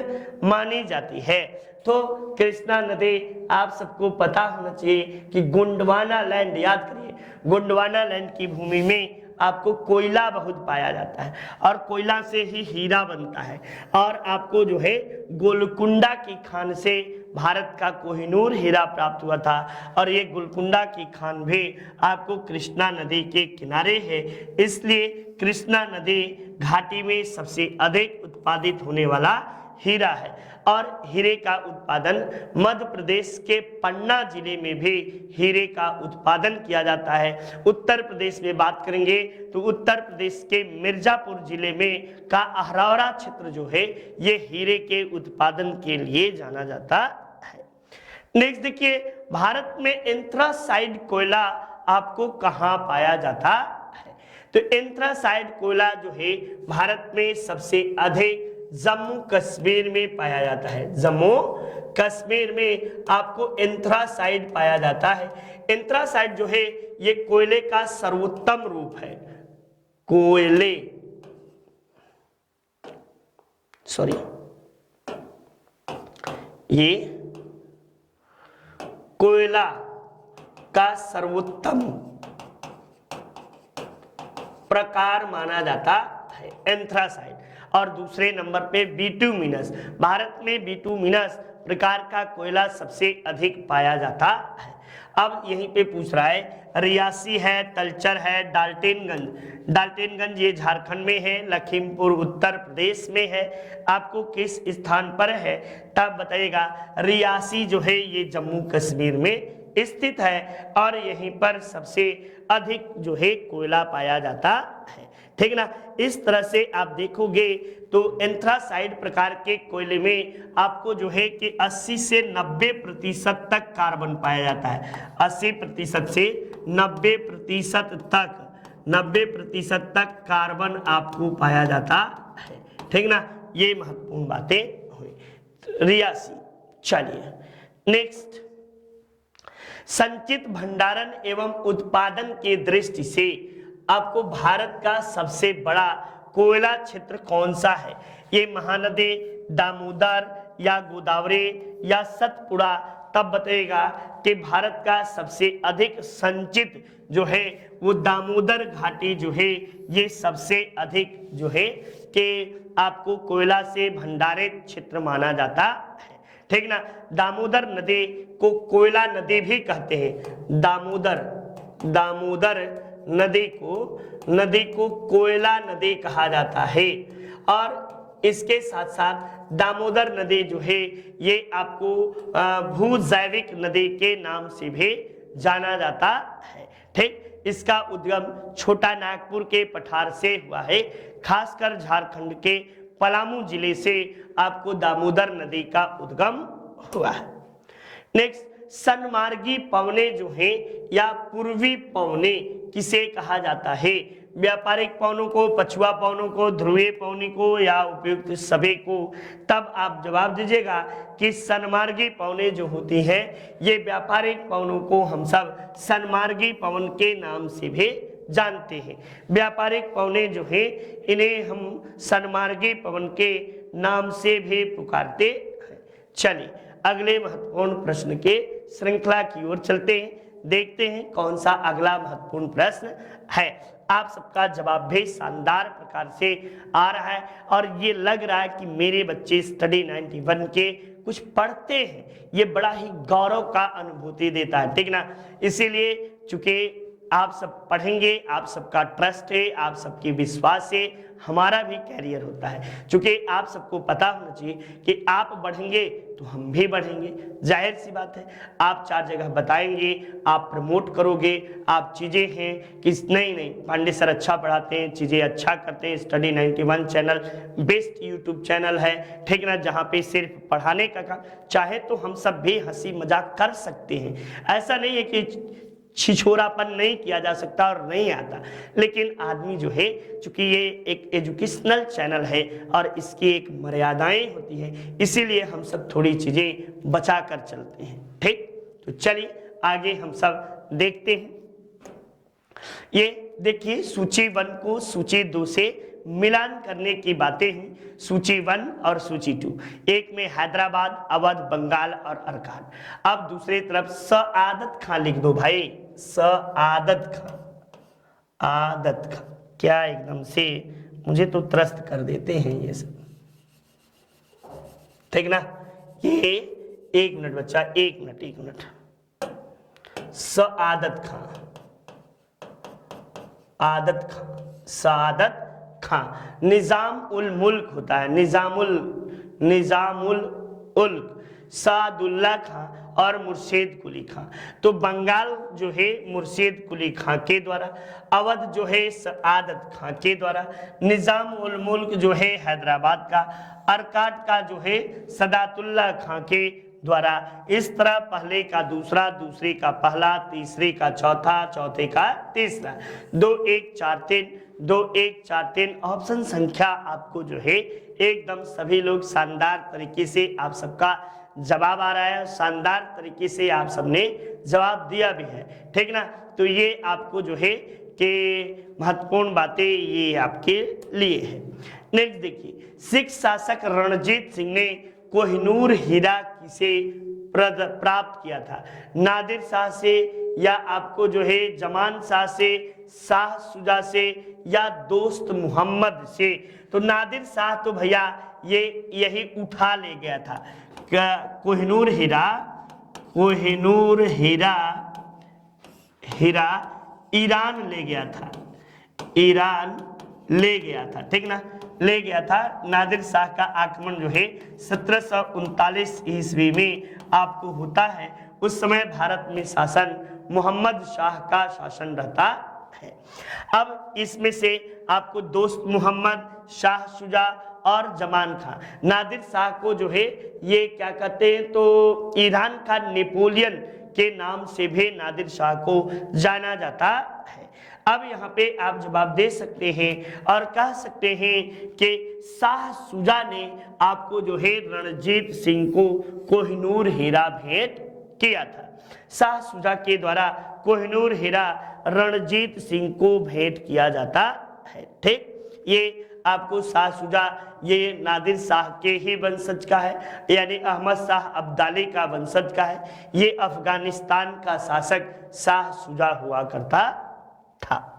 मानी जाती है? तो कृष्णा नदी आप सबको पता होना चाहिए कि गोंडवाना लैंड, याद करिए, गोंडवाना लैंड की भूमि में आपको कोयला बहुत पाया जाता है और कोयला से ही हीरा बनता है। और आपको जो है गोलकुंडा की खान से भारत का कोहिनूर हीरा प्राप्त हुआ था। और ये गोलकुंडा की खान भी आपको कृष्णा नदी के किनारे है, इसलिए कृष्णा नदी घाटी में सबसे अधिक उत्पादित होने वाला हीरा है। और हीरे का उत्पादन मध्य प्रदेश के पन्ना जिले में भी हीरे का उत्पादन किया जाता है। उत्तर प्रदेश में बात करेंगे तो उत्तर प्रदेश के मिर्जापुर जिले में का अहरौरा क्षेत्र जो है ये हीरे के उत्पादन के लिए जाना जाता है। नेक्स्ट देखिए, भारत में एंथ्रासाइड कोयला आपको कहाँ पाया जाता है? तो एंथ्रासाइड कोयला जो है भारत में सबसे अधिक जम्मू कश्मीर में पाया जाता है। जम्मू कश्मीर में आपको एंथ्रासाइड पाया जाता है। एंथ्रासाइड जो है ये कोयले का सर्वोत्तम रूप है। ये कोयला का सर्वोत्तम प्रकार माना जाता है, एंथ्रासाइट। और दूसरे नंबर पे बिटुमिनस, भारत में बिटुमिनस प्रकार का कोयला सबसे अधिक पाया जाता है। अब यहीं पे पूछ रहा है रियासी है, तलचर है, डाल्टेनगंज। डाल्टेनगंज ये झारखंड में है, लखीमपुर उत्तर प्रदेश में है, आपको किस स्थान पर है तब बताइएगा। रियासी जो है ये जम्मू कश्मीर में स्थित है और यहीं पर सबसे अधिक जो है कोयला पाया जाता है, ठीक ना। इस तरह से आप देखोगे तो एंथ्रासाइड प्रकार के कोयले में आपको जो है कि 80 से 90% तक कार्बन पाया जाता है। 80% से 90% तक, 90% तक कार्बन आपको पाया जाता है, ठीक ना। ये महत्वपूर्ण बातें हुई रियासी। चलिए नेक्स्ट, संचित भंडारण एवं उत्पादन के दृष्टि से आपको भारत का सबसे बड़ा कोयला क्षेत्र कौन सा है? ये महानदी, दामोदर या गोदावरी या सतपुड़ा? तब बताइएगा कि भारत का सबसे अधिक संचित जो है वो दामोदर घाटी जो है ये सबसे अधिक जो है कि आपको कोयला से भंडारित क्षेत्र माना जाता है, ठीक ना। दामोदर नदी को कोयला नदी भी कहते हैं। दामोदर नदी को कोयला नदी कहा जाता है। और इसके साथ साथ दामोदर नदी जो है ये आपको भूजैविक नदी के नाम से भी जाना जाता है, ठीक। इसका उद्गम छोटा नागपुर के पठार से हुआ है, खासकर झारखंड के पलामू जिले से आपको दामोदर नदी का उद्गम हुआ है। नेक्स्ट, सनमार्गी पवने जो हैं या पूर्वी पवने किसे कहा जाता है? व्यापारिक पवनों को, पछुआ पवनों को, ध्रुवीय पवनी को या उपयुक्त सभी को? तब आप जवाब दीजिएगा कि सनमार्गी पवने जो होती हैं ये व्यापारिक पवनों को हम सब सनमार्गी पवन के नाम से भी जानते हैं। व्यापारिक पवने जो हैं इन्हें हम सनमार्गी पवन के नाम से भी पुकारते हैं। चलिए अगले महत्वपूर्ण प्रश्न के श्रृंखला की ओर चलते हैं, देखते हैं कौन सा अगला महत्वपूर्ण प्रश्न है। आप सबका जवाब भी शानदार प्रकार से आ रहा है और ये लग रहा है कि मेरे बच्चे स्टडी 91 के कुछ पढ़ते हैं, ये बड़ा ही गौरव का अनुभूति देता है, ठीक ना। इसीलिए चूंकि आप सब पढ़ेंगे, आप सबका ट्रस्ट है, आप सबकी विश्वास है, हमारा भी कैरियर होता है। चूंकि आप सबको पता होना चाहिए कि आप बढ़ेंगे तो हम भी बढ़ेंगे, जाहिर सी बात है। आप 4 जगह बताएंगे, आप प्रमोट करोगे, आप चीज़ें हैं कि नहीं पांडे सर अच्छा पढ़ाते हैं, चीज़ें अच्छा करते हैं। Study 91 channel best YouTube channel है, ठीक ना, जहाँ पे सिर्फ पढ़ाने का काम, चाहे तो हम सब भी हंसी मजाक कर सकते हैं। ऐसा नहीं है कि छिछोरापन नहीं किया जा सकता और नहीं आता, लेकिन आदमी जो है, चूंकि ये एक एजुकेशनल चैनल है और इसकी एक मर्यादाएं होती हैं, इसीलिए हम सब थोड़ी चीजें बचा कर चलते हैं, ठीक। तो चलिए आगे हम सब देखते हैं। ये देखिए सूची 1 को सूची 2 से मिलान करने की बातें हैं। सूची 1 और सूची 2, एक में हैदराबाद, अवध, बंगाल और अरकान। अब दूसरी तरफ सआदत खां लिख दो भाई, सआदत खां, आदत खां। क्या एकदम से मुझे तो त्रस्त कर देते हैं ये सब, ठीक ना। ये 1 मिनट बच्चा, 1 मिनट। सआदत खां, आदत खां, सआदत खां। निजाम उल मुल्क होता है, निजामुल उल्क, सादुल्ला खां और मुर्शिद कुली खां। तो बंगाल जो है मुर्शिद कुली खां के द्वारा, अवध जो है सआदत खां के द्वारा, निजाम उल मुल्क जो है हैदराबाद का, अरकाट का जो है सदातुल्ला खां के द्वारा। इस तरह पहले का दूसरा, दूसरे का पहला, तीसरे का चौथा, चौथे का तीसरा। 2 1 4 3, 2 1 4 3 ऑप्शन संख्या आपको जो है एकदम सभी लोग शानदार तरीके से आप सबका जवाब आ रहा है, शानदार तरीके से आप सबने जवाब दिया भी है, ठीक ना। तो ये आपको जो है कि महत्वपूर्ण बातें ये आपके लिए है। नेक्स्ट देखिए, सिख शासक रणजीत सिंह ने कोहिनूर हीरा किसे प्राप्त किया था, नादिर शाह से या आपको जो है जमान शाह से, शाह शुजा से या दोस्त मोहम्मद से। तो नादिर शाह तो भैया ये यही उठा ले गया था, कोहिनूर हीरा ईरान ले गया था, ईरान ले गया था, ठीक ना, ले गया था। नादिर शाह का आक्रमण जो है 1739 ईस्वी में आपको होता है। उस समय भारत में शासन मोहम्मद शाह का शासन रहता है। अब इसमें से आपको दोस्त मोहम्मद, शाह शुजा और जमान खां, नादिर शाह को जो है ये क्या कहते हैं, तो ईरान का नेपोलियन के नाम से भी नादिर शाह को जाना जाता है। अब यहाँ पे आप जवाब दे सकते हैं और कह सकते हैं कि शाह शुजा ने आपको जो है रणजीत सिंह को कोहिनूर हीरा भेंट किया था। शाह शुजा के द्वारा कोहिनूर हीरा रणजीत सिंह को भेंट किया जाता है, ठीक। ये आपको शाह शुजा ये नादिर शाह के ही वंशज का है, यानी अहमद शाह अब्दाली का वंशज का है। ये अफगानिस्तान का शासक शाह शुजा हुआ करता था।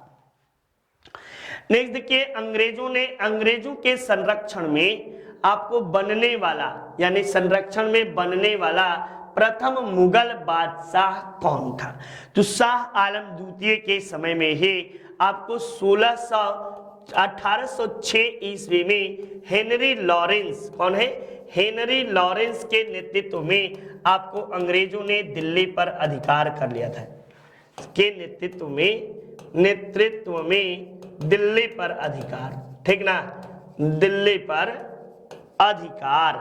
नेक्स्ट देखिए, अंग्रेजों के संरक्षण में आपको बनने वाला, यानी संरक्षण में बनने वाला प्रथम मुगल बादशाह कौन था? तो शाह आलम द्वितीय के समय में ही आपको 1806 ईस्वी में हेनरी लॉरेंस, कौन है? हेनरी लॉरेंस के नेतृत्व में आपको अंग्रेजों ने दिल्ली पर अधिकार कर लिया था। के नेतृत्व में दिल्ली पर अधिकार, ठीक ना, दिल्ली पर अधिकार।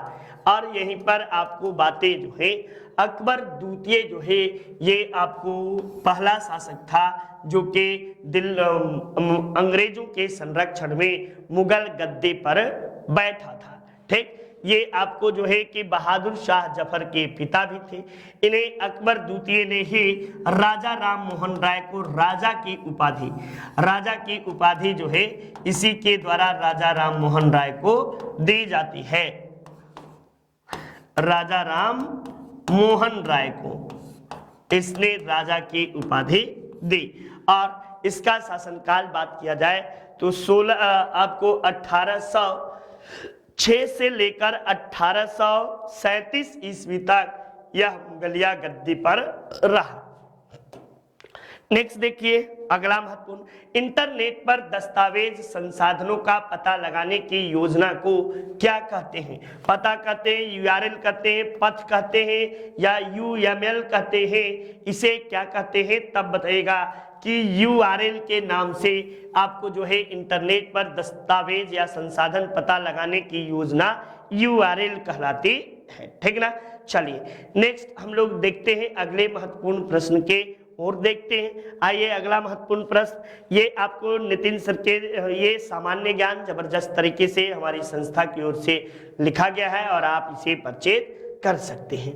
और यहीं पर आपको बातें जो है, अकबर द्वितीय जो है ये आपको पहला शासक था जो कि अंग्रेजों के संरक्षण में मुगल गद्दे पर बैठा था, ठीक। ये आपको जो है कि बहादुर शाह जफर के पिता भी थे। इन्हें अकबर द्वितीय ने ही राजा राम मोहन राय को राजा की उपाधि जो है इसी के द्वारा राजा राम मोहन राय को दी जाती है। राजा राम मोहन राय को इसने राजा की उपाधि दी। और इसका शासनकाल बात किया जाए तो आपको 1806 से लेकर 1837 ईस्वी तक यह मुगलिया गद्दी पर रहा। नेक्स्ट देखिए, अगला महत्वपूर्ण, इंटरनेट पर दस्तावेज संसाधनों का पता लगाने की योजना को क्या कहते हैं? पता कहते हैं, यूआरएल कहते हैं, पथ कहते हैं या यूएमएल कहते हैं, इसे क्या कहते हैं? तब बताइएगा कि यूआरएल के नाम से आपको जो है इंटरनेट पर दस्तावेज या संसाधन पता लगाने की योजना यूआरएल कहलाती है, ठीक ना। चलिए नेक्स्ट हम लोग देखते हैं अगले महत्वपूर्ण प्रश्न के और देखते हैं। आइए अगला महत्वपूर्ण प्रश्न, ये आपको नितिन सर के ये सामान्य ज्ञान जबरदस्त तरीके से हमारी संस्था की ओर से लिखा गया है और आप इसे परचेज कर सकते हैं।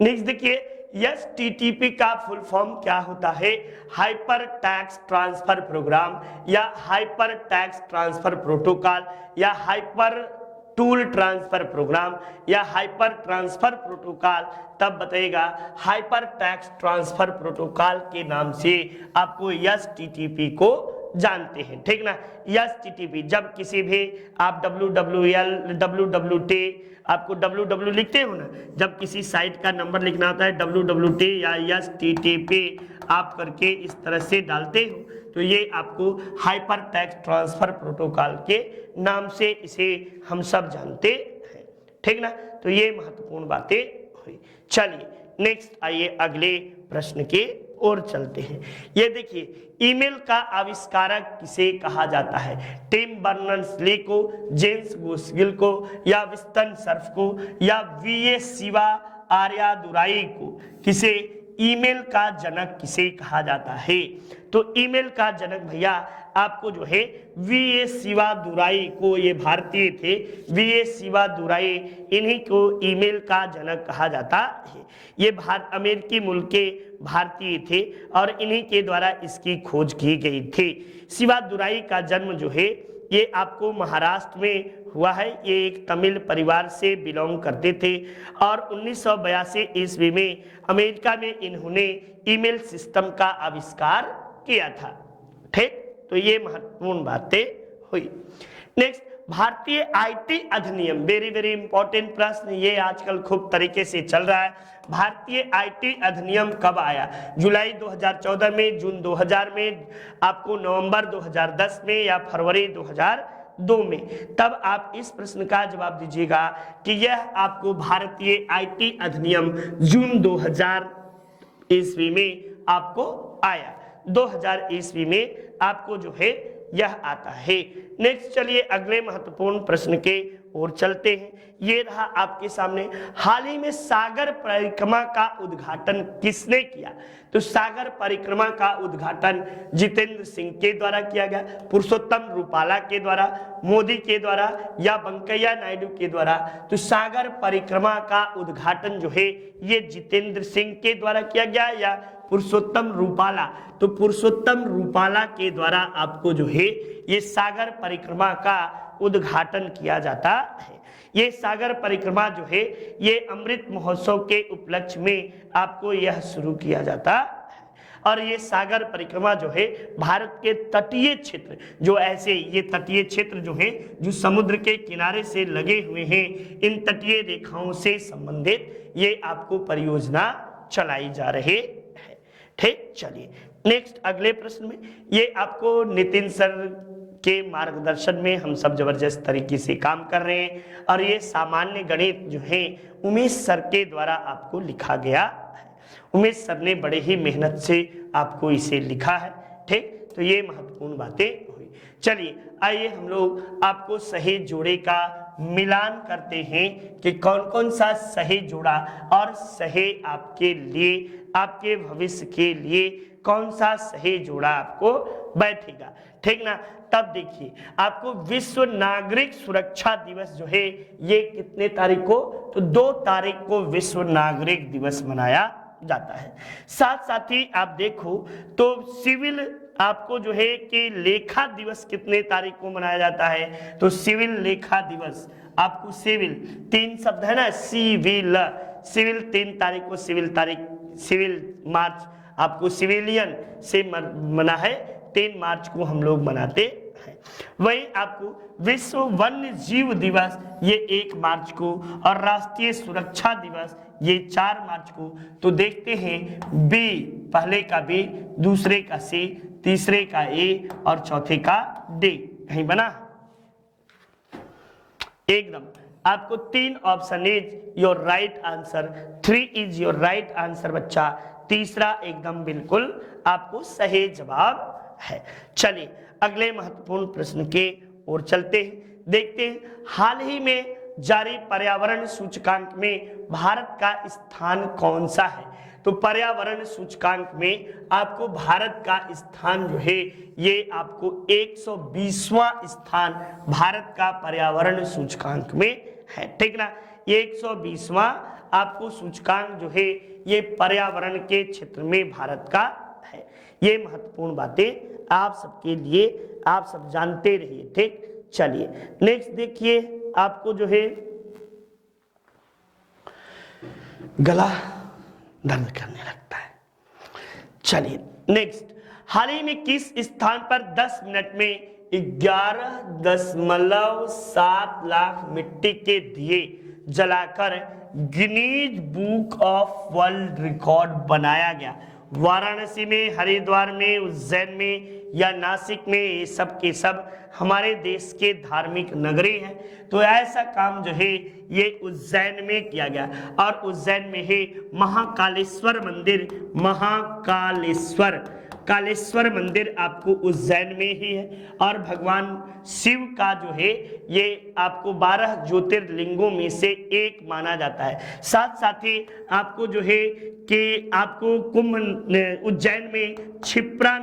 नेक्स्ट देखिए, एचटीटीपी का फुल फॉर्म क्या होता है? हाइपर टेक्स्ट ट्रांसफर प्रोग्राम या हाइपर टेक्स्ट ट्रांसफर प्रोटोकॉल या हाइपर टूल ट्रांसफर प्रोग्राम या हाइपर ट्रांसफर प्रोटोकॉल। तब बताइएगा हाइपर टेक्स्ट ट्रांसफर प्रोटोकॉल के नाम से आपको एचटीटीपी को जानते हैं, ठीक ना। एचटीटीपी जब किसी भी आप www आपको www लिखते हो ना, जब किसी साइट का नंबर लिखना होता है www या एचटीटीपी आप करके इस तरह से डालते हो तो ये आपको हाइपर टेक्स्ट ट्रांसफर प्रोटोकॉल के नाम से इसे हम सब जानते हैं, ठीक ना। तो ये महत्वपूर्ण बातें हुई। चलिए नेक्स्ट आइए अगले प्रश्न के ओर चलते हैं। ये देखिए, ईमेल का आविष्कारक किसे कहा जाता है? टिम बर्नर्स-ली को, जेम्स गोस्गिल को या विंस्टन सर्फ को या वीए शिवा आर्यादुराई को? किसे ईमेल का जनक किसे कहा जाता है? तो ईमेल का जनक भैया आपको जो है वीए शिवादुराई को, ये भारतीय थे, वीए शिवादुराई, इन्हीं को ईमेल का जनक कहा जाता है। ये अमेरिकी मूल के भारतीय थे और इन्हीं के द्वारा इसकी खोज की गई थी। शिवादुराई का जन्म जो है ये आपको महाराष्ट्र में हुआ है। ये एक तमिल परिवार से बिलोंग करते थे और 1982 ईस्वी में अमेरिका में इन्होंने ईमेल सिस्टम का आविष्कार किया था। ठीक, तो ये महत्वपूर्ण बातें हुई। नेक्स्ट, भारतीय आईटी अधिनियम, वेरी वेरी इंपॉर्टेंट प्रश्न, ये आजकल खूब तरीके से चल रहा है। भारतीय आईटी अधिनियम कब आया? जुलाई 2014 में, जून 2000 में, आपको नवंबर 2010 में या फरवरी 2002 में? तब आप इस प्रश्न का जवाब दीजिएगा कि यह आपको भारतीय आईटी अधिनियम जून 2000 ईस्वी में आपको आया। 2000 ईस्वी में आपको जो है यह आता है। नेक्स्ट, चलिए अगले महत्वपूर्ण प्रश्न के ओर चलते हैं। ये रहा आपके सामने, हाल ही में सागर परिक्रमा का उद्घाटन किसने किया? तो सागर परिक्रमा का उद्घाटन जितेंद्र सिंह के द्वारा किया गया, पुरुषोत्तम रूपाला के द्वारा, मोदी के द्वारा या वेंकैया नायडू के द्वारा? तो सागर परिक्रमा का उद्घाटन जो है ये जितेंद्र सिंह के द्वारा किया गया या पुरुषोत्तम रूपाला? तो पुरुषोत्तम रूपाला के द्वारा आपको जो है ये सागर परिक्रमा का उद्घाटन किया जाता है। ये सागर परिक्रमा जो है ये अमृत महोत्सव के उपलक्ष्य में आपको यह शुरू किया जाता है। और ये सागर परिक्रमा जो है भारत के तटीय क्षेत्र, जो ऐसे ये तटीय क्षेत्र जो है जो समुद्र के किनारे से लगे हुए हैं, इन तटीय रेखाओं से संबंधित ये आपको परियोजना चलाई जा रही है। ठीक, चलिए नेक्स्ट अगले प्रश्न में, ये आपको नितिन सर के मार्गदर्शन में हम सब जबरदस्त तरीके से काम कर रहे हैं और ये सामान्य गणित जो है उमेश सर के द्वारा आपको लिखा गया है। उमेश सर ने बड़े ही मेहनत से आपको इसे लिखा है। ठीक, तो ये महत्वपूर्ण बातें हुई। चलिए आइए हम लोग आपको सही जोड़े का मिलान करते हैं कि कौन कौन सा सही जोड़ा और सही आपके लिए, आपके भविष्य के लिए कौन सा सही जोड़ा आपको बैठेगा। ठीक ना? तब देखिए आपको विश्व नागरिक सुरक्षा दिवस जो है ये कितने तारीख को? तो 2 तारीख को विश्व नागरिक दिवस मनाया जाता है। साथ साथ ही आप देखो तो सिविल आपको जो है कि लेखा दिवस कितने तारीख को मनाया जाता है? तो सिविल लेखा दिवस, आपको सिविल 3 शब्द है ना, सिविल, सिविल 3 तारीख को, सिविल मार्च आपको सिविलियन से मना है, 3 मार्च को हम लोग मनाते हैं। वही आपको विश्व वन्य जीव दिवस ये 1 मार्च को और राष्ट्रीय सुरक्षा दिवस ये 4 मार्च को। तो देखते हैं बी, पहले का बी, दूसरे का सी, तीसरे का ए और चौथे का डी, कहीं बना? एकदम आपको 3 option is your right answer, 3 is your right answer बच्चा, तीसरा एकदम बिल्कुल आपको सही जवाब है। चलिए अगले महत्वपूर्ण प्रश्न के ओर चलते हैं। देखते हैं हाल ही में जारी पर्यावरण सूचकांक में भारत का स्थान कौन सा है? तो पर्यावरण सूचकांक में आपको भारत का स्थान जो है ये आपको 120वां स्थान भारत का पर्यावरण सूचकांक में है। ठीक ना? 120वां आपको सूचकांक जो है ये पर्यावरण के क्षेत्र में भारत का है। ये महत्वपूर्ण बातें आप सबके लिए, आप सब जानते रहिए। ठीक, चलिए नेक्स्ट देखिए आपको जो है गला दर्द करने लगता है। चलिए नेक्स्ट, हाल ही में किस स्थान पर 10 मिनट में 11.7 लाख मिट्टी के दिए जलाकर Guinness book of world record बनाया गया? वाराणसी में, हरिद्वार में, उज्जैन में या नासिक में? ये सब के सब हमारे देश के धार्मिक नगरी हैं। तो ऐसा काम जो है ये उज्जैन में किया गया और उज्जैन में है महाकालेश्वर मंदिर। कालेश्वर मंदिर आपको उज्जैन में ही है और भगवान शिव का जो है ये आपको 12 ज्योतिर्लिंगों में से एक माना जाता है। साथ साथ ही आपको जो है कि आपको कुंभ, उज्जैन में क्षिप्रा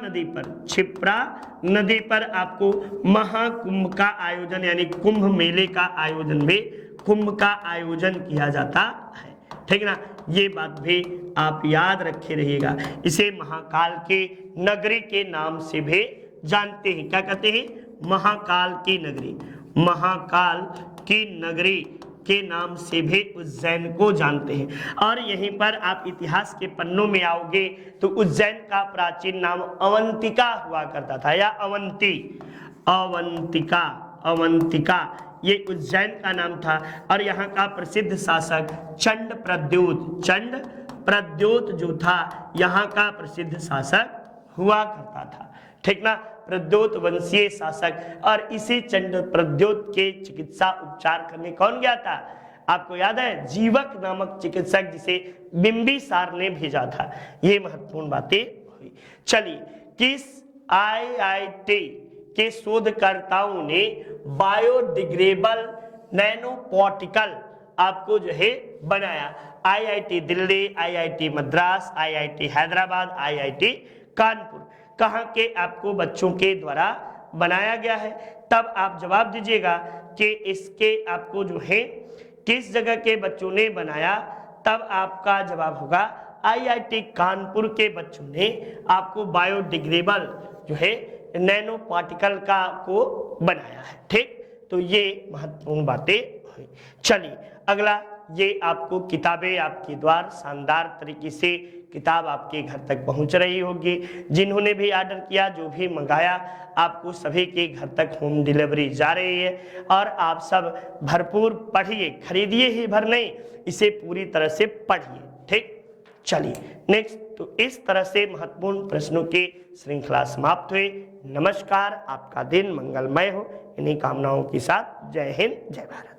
नदी पर आपको महाकुंभ का आयोजन यानी कुंभ मेले का आयोजन भी, कुंभ का आयोजन किया जाता है। ठीक ना? ये बात भी आप याद रखे रहिएगा। इसे महाकाल के नगरी के नाम से भी जानते हैं। क्या कहते हैं? महाकाल की नगरी, महाकाल की नगरी के नाम से भी उज्जैन को जानते हैं। और यहीं पर आप इतिहास के पन्नों में आओगे तो उज्जैन का प्राचीन नाम अवंतिका हुआ करता था, या अवंती, अवंतिका, अवंतिका ये उज्जैन का नाम था। और यहाँ का प्रसिद्ध शासक चंड प्रद्योत, चंड प्रद्योत जो था यहाँ का प्रसिद्ध शासक हुआ करता था, ठीक ना, प्रद्योत वंशीय शासक। और इसी चंड प्रद्योत के चिकित्सा उपचार करने कौन गया था? आपको याद है, जीवक नामक चिकित्सक जिसे बिंबिसार ने भेजा था। ये महत्वपूर्ण बातें हुई। चलिए, किस IIT के शोधकर्ताओं ने बायोडिग्रेडेबल नैनो पार्टिकल आपको जो है बनाया? IIT Delhi, IIT Madras, IIT Hyderabad, IIT Kanpur. कहाँ के आपको बच्चों के द्वारा बनाया गया है? तब आप जवाब दीजिएगा कि इसके आपको जो है किस जगह के बच्चों ने बनाया, तब आपका जवाब होगा IIT कानपुर के बच्चों ने आपको बायोडिग्रेडेबल जो है नैनो पार्टिकल का को बनाया है, ठीक। तो ये महत्वपूर्ण बातें हुई। चलिए अगला, ये आपको किताबें आपके द्वार शानदार तरीके से किताब आपके घर तक पहुंच रही होगी। जिन्होंने भी ऑर्डर किया, जो भी मंगाया, आपको सभी के घर तक होम डिलीवरी जा रही है। और आप सब भरपूर पढ़िए, खरीदिए ही भर नहीं, इसे पूरी तरह से पढ़िए, ठीक। चलिए नेक्स्ट, तो इस तरह से महत्वपूर्ण प्रश्नों की श्रृंखला समाप्त हुई। नमस्कार, आपका दिन मंगलमय हो। इन्हीं कामनाओं के साथ जय हिंद, जय भारत।